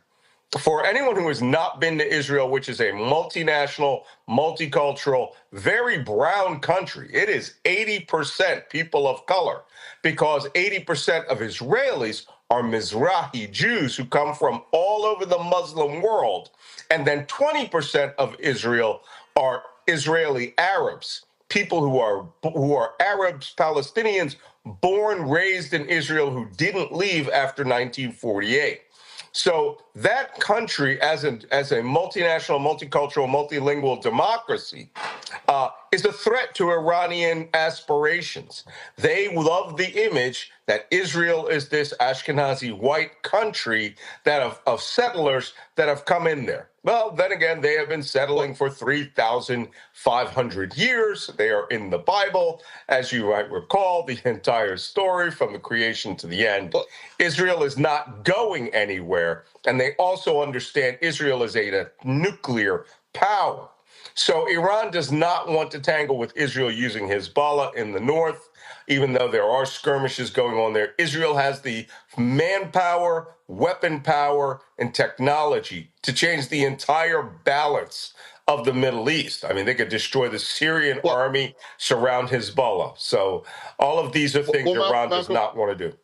For anyone who has not been to Israel, which is a multinational, multicultural, very brown country, it is 80% people of color, because 80% of Israelis are Mizrahi Jews who come from all over the Muslim world. And then 20% of Israel are Israeli Arabs, people who are Arabs, Palestinians, born, raised in Israel, who didn't leave after 1948. So that country, as a multinational, multicultural, multilingual democracy, is a threat to Iranian aspirations. They love the image that Israel is this Ashkenazi white country of settlers that have come in there. Well, then again, they have been settling for 3,500 years. They are in the Bible. As you might recall, the entire story from the creation to the end. Israel is not going anywhere. And they also understand Israel is a nuclear power. So Iran does not want to tangle with Israel using Hezbollah in the north, even though there are skirmishes going on there. Israel has the manpower, weapon power, and technology to change the entire balance of the Middle East. I mean, they could destroy the Syrian army, surround Hezbollah. So all of these are things Iran does not want to do.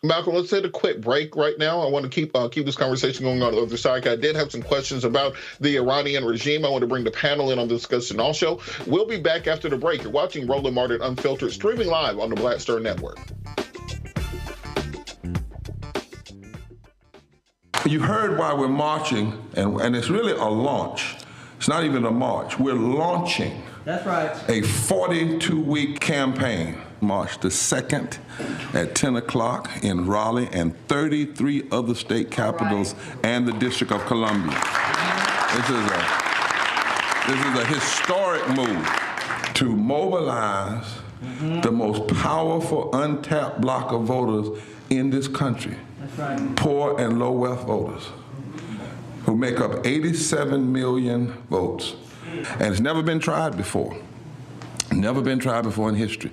Malcolm, let's take a quick break right now. I want to keep this conversation going on the other side. I did have some questions about the Iranian regime. I want to bring the panel in on the discussion also. We'll be back after the break. You're watching Roland Martin Unfiltered, streaming live on the Black Star Network. You heard why we're marching, and it's really a launch. It's not even a march. We're launching That's right. A 42-week campaign, March the 2nd at 10 o'clock in Raleigh and 33 other state capitals and the District of Columbia. This is a historic move to mobilize the most powerful untapped block of voters in this country. That's right. Poor and low wealth voters who make up 87 million votes. And it's never been tried before. Never been tried before in history.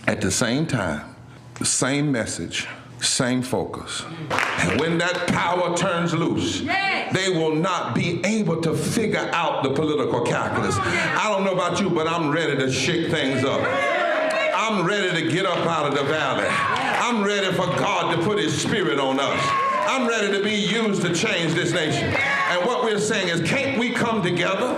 At the same time, the same message, same focus. And when that power turns loose, they will not be able to figure out the political calculus. I don't know about you, but I'm ready to shake things up. I'm ready to get up out of the valley. I'm ready for God to put his spirit on us. I'm ready to be used to change this nation. And what we're saying is, can't we come together?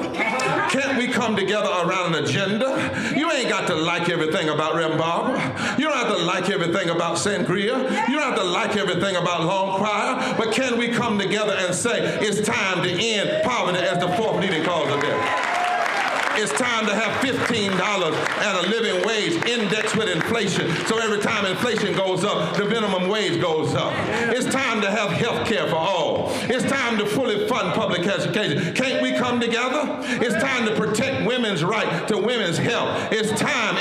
Can't we come together around an agenda? You ain't got to like everything about Reverend Barber. You don't have to like everything about Sangria. You don't have to like everything about Long Choir. But can we come together and say, it's time to end poverty as the fourth leading cause of death? It's time to have $15 and a living wage indexed with inflation. So every time inflation goes up, the minimum wage goes up. It's time to have health care for all. It's time to fully fund public education. Can't we come together? It's time to protect women's right to women's health. It's time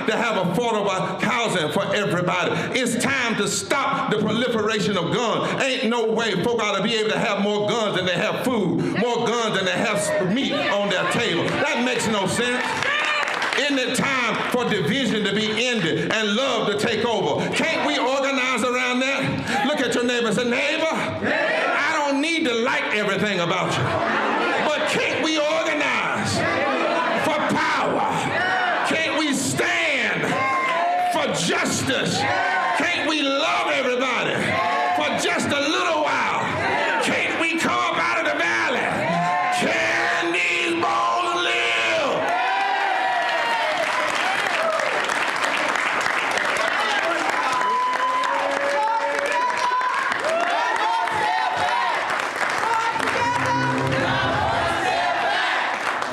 to have affordable housing for everybody. It's time to stop the proliferation of guns. Ain't no way folk ought to be able to have more guns than they have food, more guns than they have meat on their table. That makes no sense. Isn't it time for division to be ended and love to take over? Can't we organize around that? Look at your neighbor and say, neighbor, I don't need to like everything about you, but can't we organize for power? Can't we stand for justice? Can't we love everybody for just a little while? Can't we come up out of the valley? Can these bones live?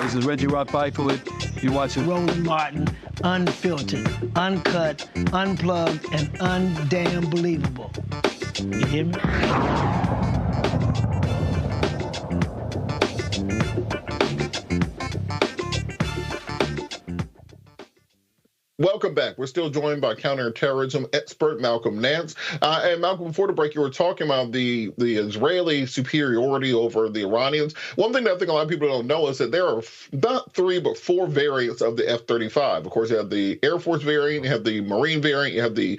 This is Reggie Rock Byford. You're watching Roland Martin, unfiltered, uncut, unplugged, and undamn believable. You hear me? Welcome back. We're still joined by counterterrorism expert Malcolm Nance. And Malcolm, before the break, you were talking about the Israeli superiority over the Iranians. One thing that I think a lot of people don't know is that there are not 3, but 4 variants of the F-35. Of course, you have the Air Force variant, you have the Marine variant, you have the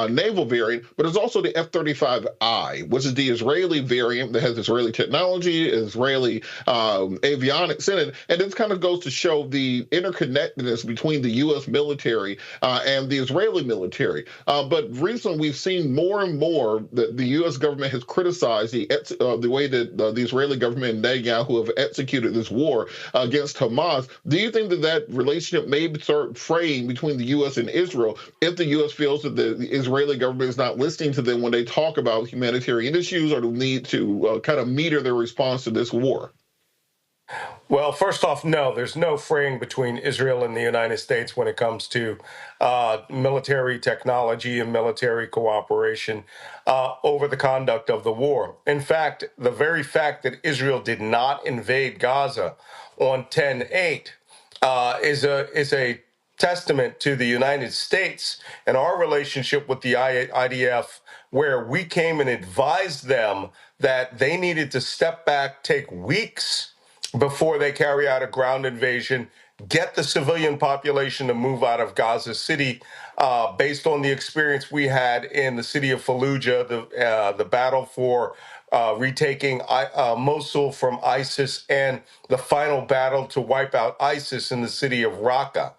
naval variant, but there's also the F-35I, which is the Israeli variant that has Israeli technology, Israeli avionics in it. And this kind of goes to show the interconnectedness between the U.S. military and the Israeli military. But recently we've seen more and more that the U.S. government has criticized the way that the Israeli government and Netanyahu have executed this war against Hamas. Do you think that that relationship may start fraying between the U.S. and Israel if the U.S. feels that the Israeli government is not listening to them when they talk about humanitarian issues or the need to kind of meter their response to this war? Well, first off, no, there's no fraying between Israel and the United States when it comes to military technology and military cooperation over the conduct of the war. In fact, the very fact that Israel did not invade Gaza on 10/8 is a testament to the United States and our relationship with the IDF, where we came and advised them that they needed to step back, take weeks before they carry out a ground invasion, get the civilian population to move out of Gaza City, based on the experience we had in the city of Fallujah, the battle for retaking Mosul from ISIS, and the final battle to wipe out ISIS in the city of Raqqa.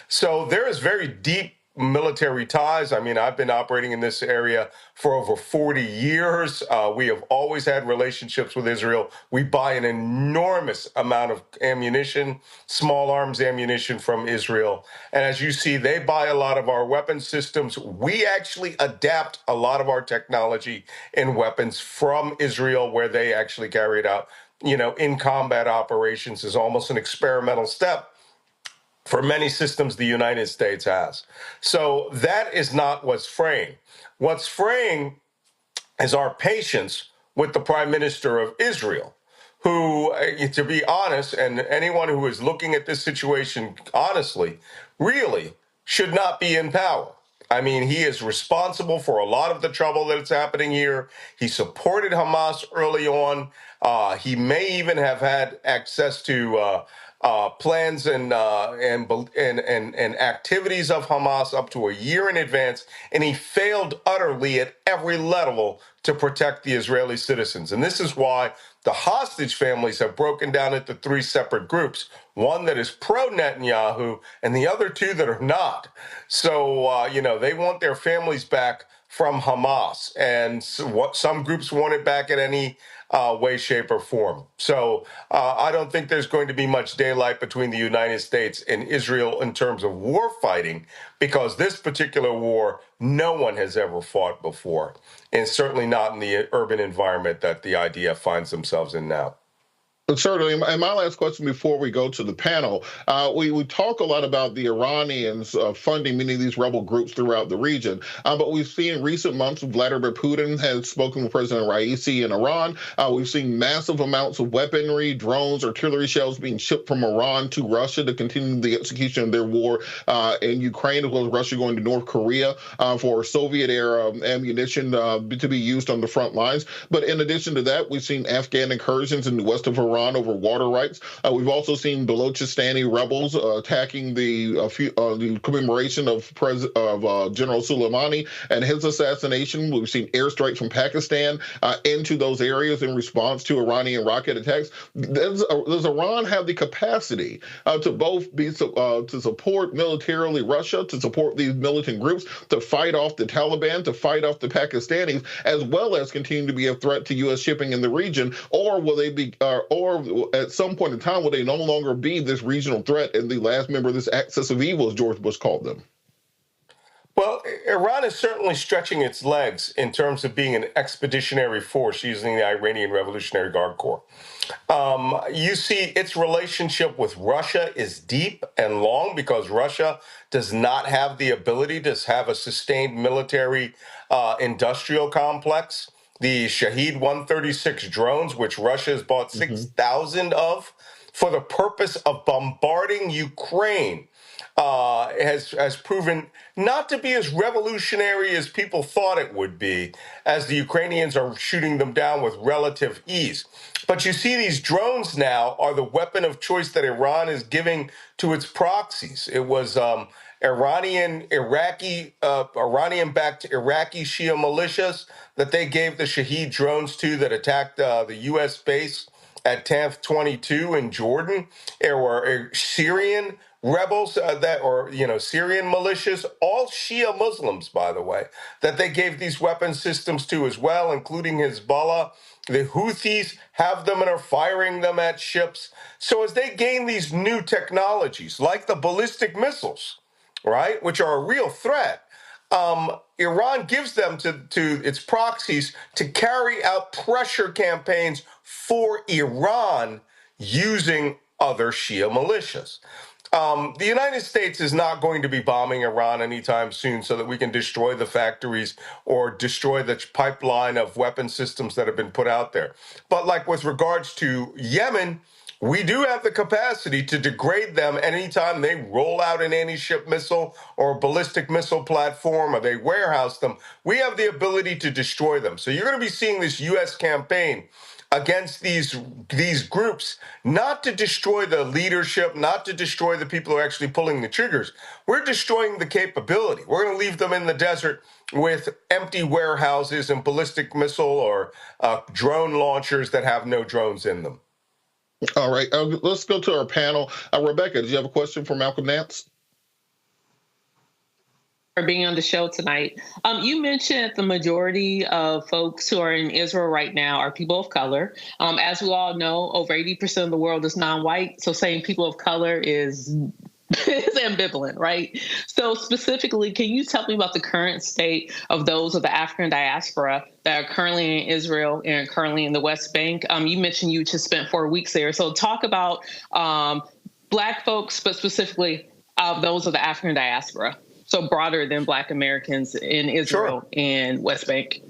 So there is very deep military ties. I mean, I've been operating in this area for over 40 years. We have always had relationships with Israel. We buy an enormous amount of ammunition, small arms ammunition from Israel. And as you see, they buy a lot of our weapon systems. We actually adapt a lot of our technology and weapons from Israel, where they actually carry it out, in combat operations as almost an experimental step. for many systems the United States has. So that is not what's fraying. What's fraying is our patience with the Prime Minister of Israel, who, to be honest, and anyone who is looking at this situation honestly, really should not be in power. I mean, he is responsible for a lot of the trouble that's happening here. He supported Hamas early on. He may even have had access to plans and activities of Hamas up to a year in advance, and he failed utterly at every level to protect the Israeli citizens. And this is why the hostage families have broken down into three separate groups, one that is pro-Netanyahu and the other two that are not. So, they want their families back from Hamas, and some groups want it back in any way, shape, or form. So I don't think there's going to be much daylight between the United States and Israel in terms of war fighting, because this particular war, no one has ever fought before, and certainly not in the urban environment that the IDF finds themselves in now. Certainly. And my last question before we go to the panel, we talk a lot about the Iranians funding many of these rebel groups throughout the region, but we've seen in recent months Vladimir Putin has spoken with President Raisi in Iran. We've seen massive amounts of weaponry, drones, artillery shells being shipped from Iran to Russia to continue the execution of their war in Ukraine, as well as Russia going to North Korea for Soviet-era ammunition to be used on the front lines. But in addition to that, we've seen Afghan incursions in the west of Iran over water rights. We've also seen Balochistan rebels attacking the commemoration of General Soleimani and his assassination. We've seen airstrikes from Pakistan into those areas in response to Iranian rocket attacks. Does Iran have the capacity to both be to support militarily Russia, to support these militant groups, to fight off the Taliban, to fight off the Pakistanis, as well as continue to be a threat to U.S. shipping in the region, or will they be, or at some point in time, will they no longer be this regional threat and the last member of this axis of evil, as George Bush called them? Well, Iran is certainly stretching its legs in terms of being an expeditionary force using the Iranian Revolutionary Guard Corps. You see its relationship with Russia is deep and long because Russia does not have the ability to have a sustained military industrial complex. The Shahed 136 drones, which Russia has bought 6,000 of for the purpose of bombarding Ukraine, has proven not to be as revolutionary as people thought it would be, as the Ukrainians are shooting them down with relative ease. But you see, these drones now are the weapon of choice that Iran is giving to its proxies. It was Iranian-backed Iraqi Shia militias that they gave the Shahed drones to that attacked the U.S. base at Tanf 22 in Jordan. There were Syrian rebels Syrian militias, all Shia Muslims, by the way, that they gave these weapon systems to as well, including Hezbollah. The Houthis have them and are firing them at ships. So as they gain these new technologies, like the ballistic missiles, right, which are a real threat, Iran gives them to its proxies to carry out pressure campaigns for Iran using other Shia militias. The United States is not going to be bombing Iran anytime soon so that we can destroy the factories or destroy the pipeline of weapon systems that have been put out there. But like with regards to Yemen, we do have the capacity to degrade them anytime they roll out an anti-ship missile or a ballistic missile platform or they warehouse them. We have the ability to destroy them. So you're going to be seeing this U.S. campaign against these groups, not to destroy the leadership, not to destroy the people who are actually pulling the triggers. We're destroying the capability. We're going to leave them in the desert with empty warehouses and ballistic missile or drone launchers that have no drones in them. All right, let's go to our panel. Rebecca, did you have a question for Malcolm Nance? For being on the show tonight. You mentioned the majority of folks who are in Israel right now are people of color. As we all know, over 80% of the world is non-white. So saying people of color is ambivalent, right? So specifically, can you tell me about the current state of those of the African diaspora that are currently in Israel and currently in the West Bank? You mentioned you just spent 4 weeks there. So talk about Black folks, but specifically Those are the African diaspora, so broader than Black Americans in Israel and West Bank.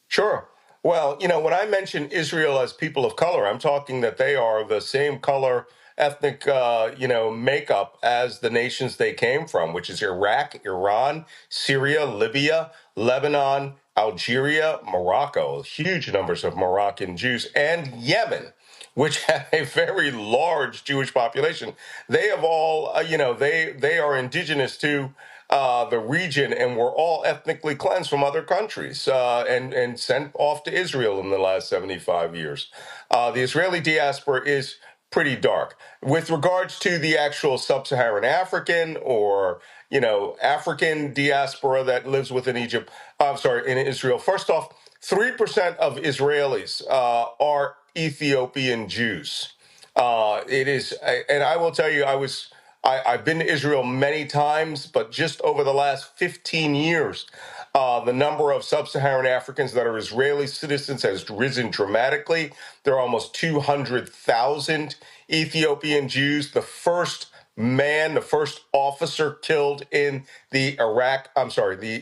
Sure. Well, when I mention Israel as people of color, I'm talking that they are the same color ethnic, makeup as the nations they came from, which is Iraq, Iran, Syria, Libya, Lebanon, Algeria, Morocco, huge numbers of Moroccan Jews, and Yemen, which have a very large Jewish population. They have all, they are indigenous to the region and were all ethnically cleansed from other countries and sent off to Israel in the last 75 years. The Israeli diaspora is pretty dark. With regards to the actual sub-Saharan African or, African diaspora that lives within in Israel, first off, 3% of Israelis are Ethiopian Jews. It is, and I will tell you, I've been to Israel many times, but just over the last 15 years, the number of sub-Saharan Africans that are Israeli citizens has risen dramatically. There are almost 200,000 Ethiopian Jews. The first officer killed in the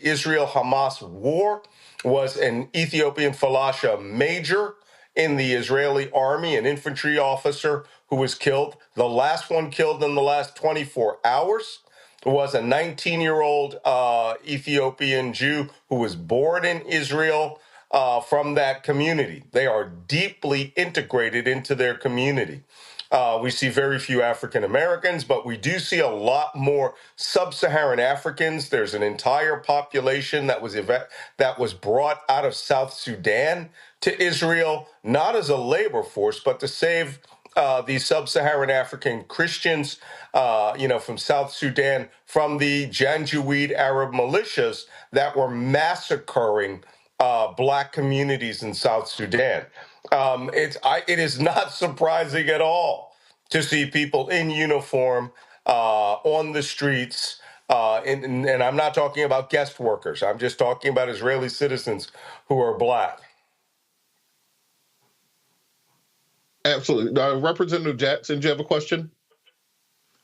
Israel-Hamas war was an Ethiopian Falasha major in the Israeli army, an infantry officer who was killed. The last one killed in the last 24 hours was a 19-year-old Ethiopian Jew who was born in Israel from that community. They are deeply integrated into their community. We see very few African Americans, but we do see a lot more sub-Saharan Africans. There's an entire population that was brought out of South Sudan to Israel, not as a labor force, but to save these sub-Saharan African Christians, from South Sudan, from the Janjaweed Arab militias that were massacring Black communities in South Sudan. It is not surprising at all to see people in uniform on the streets, and I'm not talking about guest workers. I'm just talking about Israeli citizens who are Black. Absolutely. Representative Jackson, do you have a question?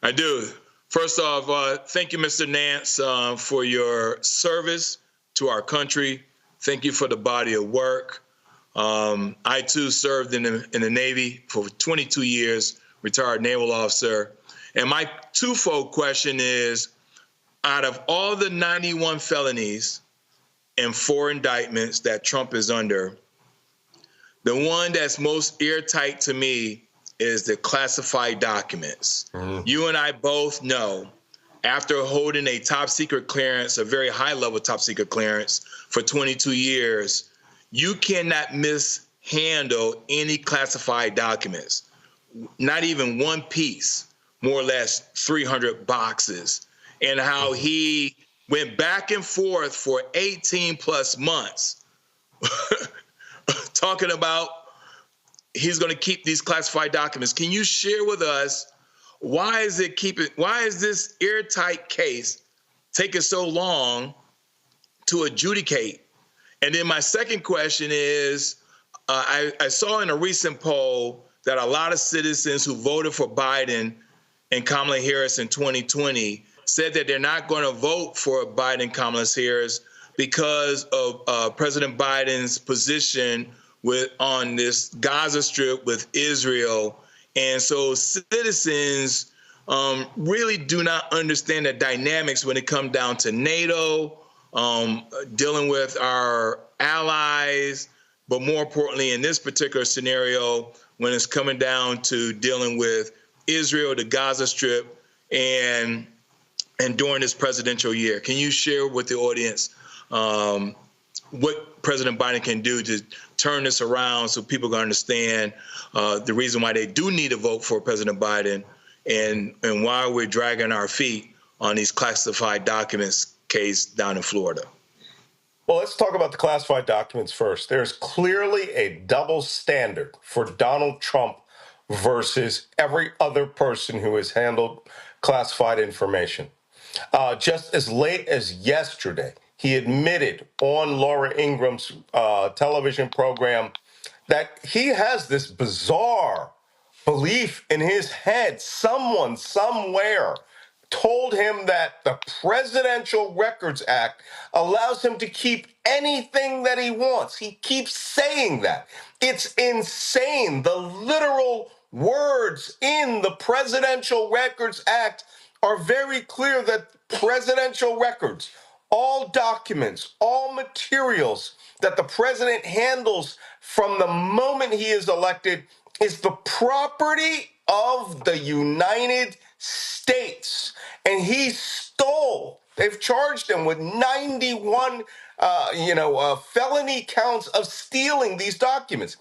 I do. First off, thank you, Mr. Nance, for your service to our country. Thank you for the body of work. I, too, served in the Navy for 22 years, retired naval officer. And my twofold question is, out of all the 91 felonies and 4 indictments that Trump is under, the one that's most airtight to me is the classified documents. You and I both know, after holding a top secret clearance, a very high level top secret clearance for 22 years, you cannot mishandle any classified documents, not even one piece, more or less 300 boxes. And how he went back and forth for 18 plus months talking about he's going to keep these classified documents. Can you share with us why is this airtight case taking so long to adjudicate? And then my second question is, I saw in a recent poll that a lot of citizens who voted for Biden and Kamala Harris in 2020 said that they're not going to vote for Biden and Kamala Harris because of President Biden's position on this Gaza Strip with Israel. And so citizens really do not understand the dynamics when it comes down to NATO, dealing with our allies, but more importantly, in this particular scenario, when it's coming down to dealing with Israel, the Gaza Strip, and during this presidential year. Can you share with the audience what President Biden can do to turn this around so people can understand the reason why they do need to vote for President Biden and why we're dragging our feet on these classified documents case down in Florida? Well, let's talk about the classified documents first. There's clearly a double standard for Donald Trump versus every other person who has handled classified information. Just as late as yesterday, he admitted on Laura Ingram's television program that he has this bizarre belief in his head, someone somewhere told him that the Presidential Records Act allows him to keep anything that he wants. He keeps saying that. It's insane. The literal words in the Presidential Records Act are very clear that presidential records, all documents, all materials that the president handles from the moment he is elected is the property of the United States. And he stole. They've charged him with 91, felony counts of stealing these documents.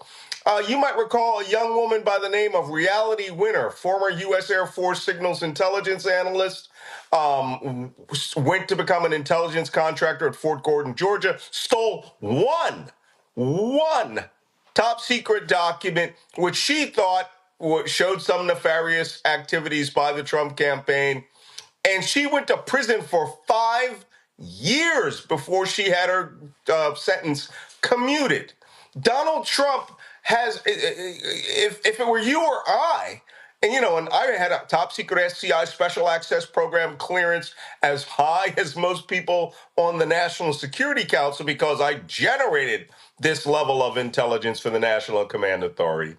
You might recall a young woman by the name of Reality Winner, former U.S. Air Force signals intelligence analyst, went to become an intelligence contractor at Fort Gordon, Georgia, stole one top secret document, which she thought showed some nefarious activities by the Trump campaign. And she went to prison for 5 years before she had her sentence commuted. Donald Trump has, if it were you or I, and I had a top secret SCI special access program clearance as high as most people on the National Security Council because I generated this level of intelligence for the National Command Authority.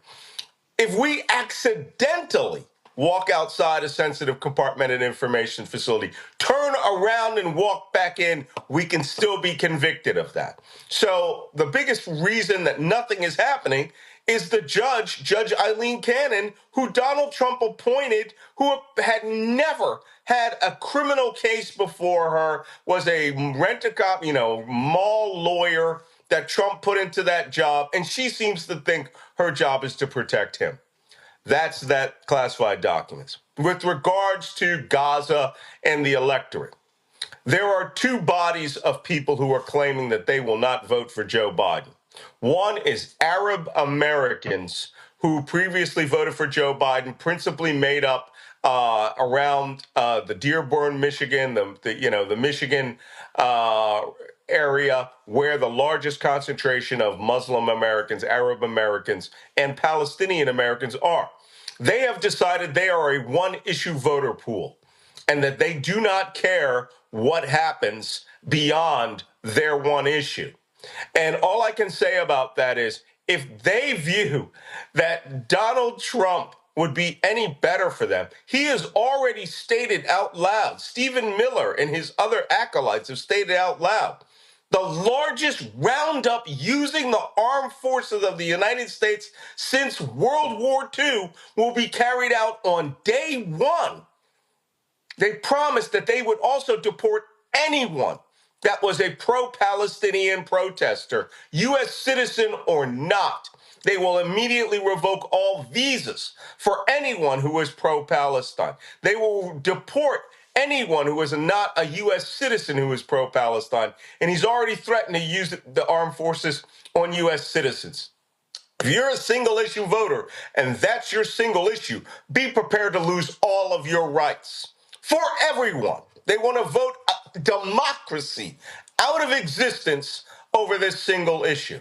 If we accidentally walk outside a sensitive compartmented information facility, turn around and walk back in, we can still be convicted of that. So the biggest reason that nothing is happening is the Judge Eileen Cannon, who Donald Trump appointed, who had never had a criminal case before her, was a rent-a-cop, mall lawyer that Trump put into that job, and she seems to think her job is to protect him. That's that classified documents. With regards to Gaza and the electorate, there are two bodies of people who are claiming that they will not vote for Joe Biden. One is Arab Americans who previously voted for Joe Biden, principally made up around the Dearborn, Michigan, the Michigan area where the largest concentration of Muslim Americans, Arab Americans, and Palestinian Americans are. They have decided they are a one-issue voter pool and that they do not care what happens beyond their one issue. And all I can say about that is if they view that Donald Trump would be any better for them, he has already stated out loud, Stephen Miller and his other acolytes have stated out loud, the largest roundup using the armed forces of the United States since World War II will be carried out on day one. They promised that they would also deport anyone that was a pro-Palestinian protester, U.S. citizen or not. They will immediately revoke all visas for anyone who is pro-Palestine. They will deport anyone who is not a U.S. citizen who is pro-Palestine. And he's already threatened to use the armed forces on U.S. citizens. If you're a single issue voter and that's your single issue, be prepared to lose all of your rights for everyone. They want to vote democracy out of existence over this single issue.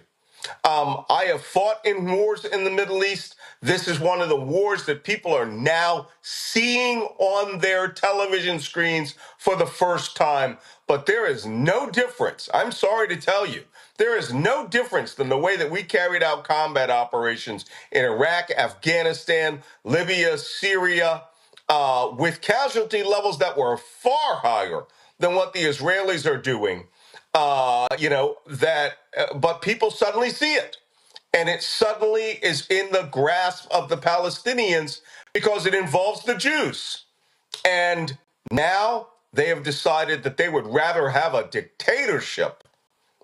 I have fought in wars in the Middle East. This is one of the wars that people are now seeing on their television screens for the first time. But there is no difference. I'm sorry to tell you, there is no difference than the way that we carried out combat operations in Iraq, Afghanistan, Libya, Syria, with casualty levels that were far higher than what the Israelis are doing. But people suddenly see it. And it suddenly is in the grasp of the Palestinians because it involves the Jews. And now they have decided that they would rather have a dictatorship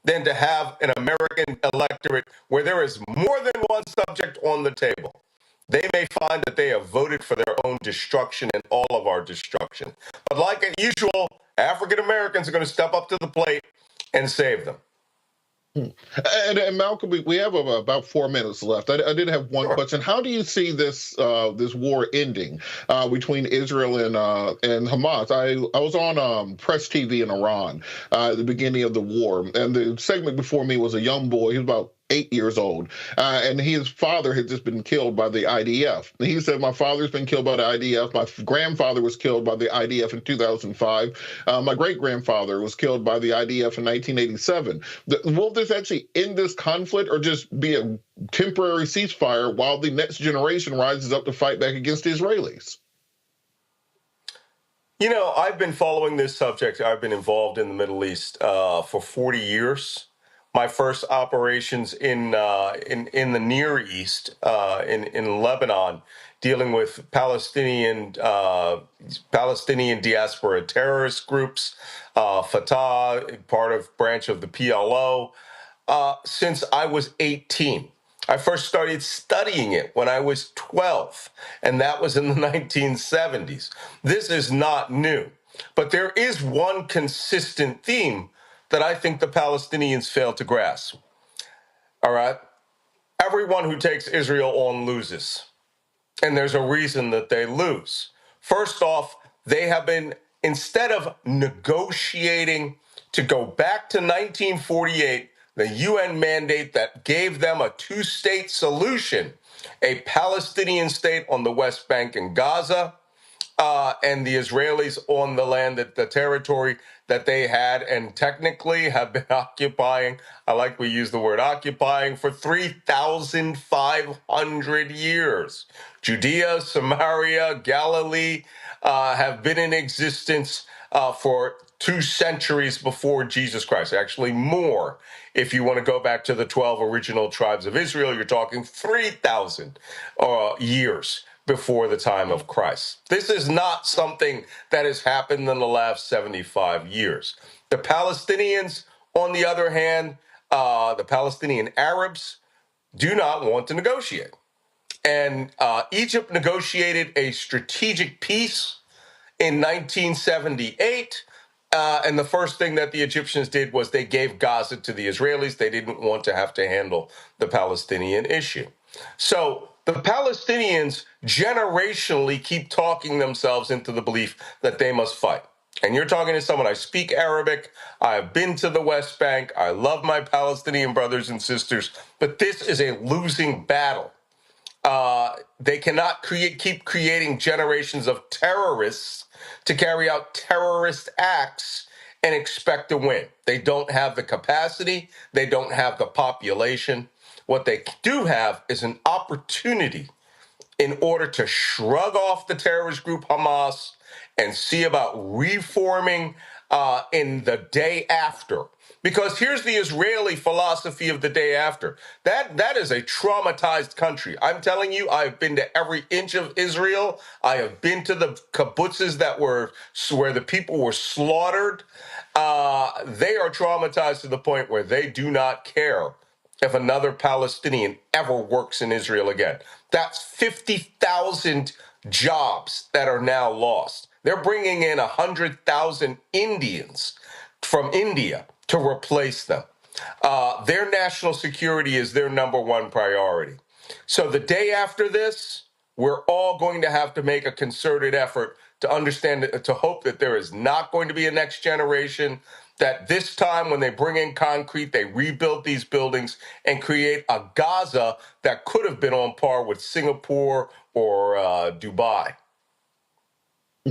than to have an American electorate where there is more than one subject on the table. They may find that they have voted for their own destruction and all of our destruction. But like usual, African Americans are going to step up to the plate and save them. And Malcolm, we have about 4 minutes left. I did have one question. How do you see this this war ending between Israel and Hamas? I was on Press TV in Iran at the beginning of the war, and the segment before me was a young boy. He was about 8 years old, and his father had just been killed by the IDF. And he said, my father's been killed by the IDF. My grandfather was killed by the IDF in 2005. My great-grandfather was killed by the IDF in 1987. Will this actually end this conflict or just be a temporary ceasefire while the next generation rises up to fight back against the Israelis? You know, I've been following this subject. I've been involved in the Middle East for 40 years. My first operations in the Near East, in Lebanon, dealing with Palestinian diaspora terrorist groups, Fatah, branch of the PLO, since I was 18. I first started studying it when I was 12, and that was in the 1970s. This is not new, but there is one consistent theme that I think the Palestinians fail to grasp. All right? Everyone who takes Israel on loses, and there's a reason that they lose. First off, they have been, instead of negotiating to go back to 1948, the UN mandate that gave them a two-state solution, a Palestinian state on the West Bank and Gaza, and the Israelis on the land, the territory that they had and technically have been occupying, I like we use the word occupying, for 3,500 years. Judea, Samaria, Galilee have been in existence for 2 centuries before Jesus Christ, actually more. If you want to go back to the 12 original tribes of Israel, you're talking 3,000 years before the time of Christ. This is not something that has happened in the last 75 years. The Palestinians, on the other hand, the Palestinian Arabs, do not want to negotiate. And Egypt negotiated a strategic peace in 1978. And the first thing that the Egyptians did was they gave Gaza to the Israelis. They didn't want to have to handle the Palestinian issue. So the Palestinians generationally keep talking themselves into the belief that they must fight. And you're talking to someone, I speak Arabic, I've been to the West Bank, I love my Palestinian brothers and sisters, but this is a losing battle. They cannot keep creating generations of terrorists to carry out terrorist acts and expect to win. They don't have the capacity. They don't have the population. What they do have is an opportunity in order to shrug off the terrorist group Hamas and see about reforming in the day after. Because here's the Israeli philosophy of the day after. That is a traumatized country. I'm telling you, I've been to every inch of Israel. I have been to the kibbutzes where the people were slaughtered. They are traumatized to the point where they do not care if another Palestinian ever works in Israel again. That's 50,000 jobs that are now lost. They're bringing in 100,000 Indians from India to replace them. Their national security is their number one priority. So the day after this, we're all going to have to make a concerted effort to understand, to hope that there is not going to be a next generation, that this time when they bring in concrete, they rebuild these buildings and create a Gaza that could have been on par with Singapore or Dubai.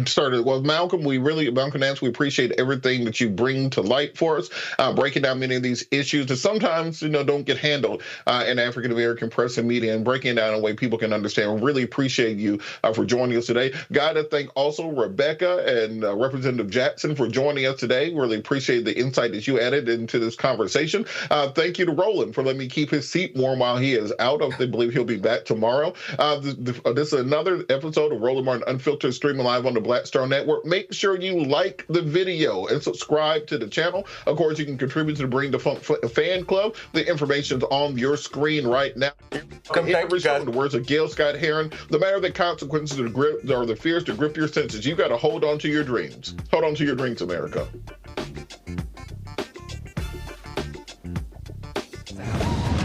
Started. Well, Malcolm Nance, we appreciate everything that you bring to light for us, breaking down many of these issues that sometimes, don't get handled in African-American press and media, and breaking it down in a way people can understand. We really appreciate you for joining us today. Got to thank also Rebecca and Representative Jackson for joining us today. Really appreciate the insight that you added into this conversation. Thank you to Roland for letting me keep his seat warm while he is out. I believe he'll be back tomorrow. This is another episode of Roland Martin Unfiltered, streaming live on the Black Star Network. Make sure you like the video and subscribe to the channel. Of course, you can contribute to the Bring the Funk fan club. The information's on your screen right now. The words of Gail Scott Heron, no matter the consequences of the fears to grip your senses, you got to hold on to your dreams. Hold on to your dreams, America.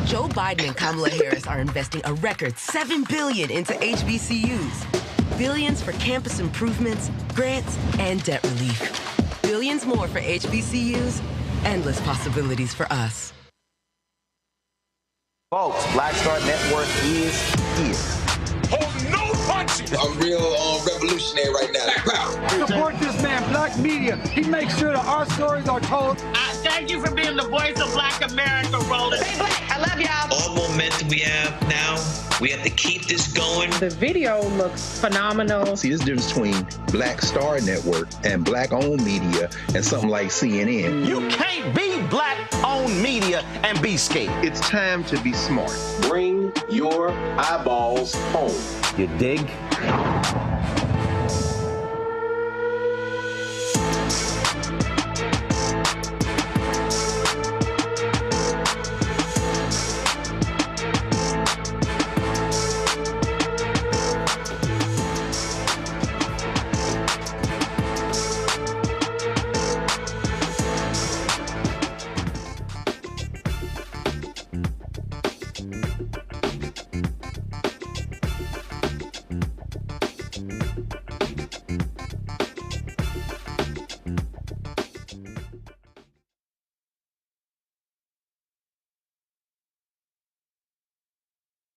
Joe Biden and Kamala Harris are investing a record $7 billion into HBCUs. Billions for campus improvements, grants, and debt relief. Billions more for HBCUs, endless possibilities for us. Folks, Black Star Network is here. Oh, no punches! I'm real revolutionary right now. Support this man, Black Media. He makes sure that our stories are told. Thank you for being the voice of Black America, Roland. Stay black. I love y'all. All momentum we have now, we have to keep this going. The video looks phenomenal. See, there's a difference between Black Star Network and Black-owned media and something like CNN. You can't be Black-owned media and be scared. It's time to be smart. Bring your eyeballs home. You dig?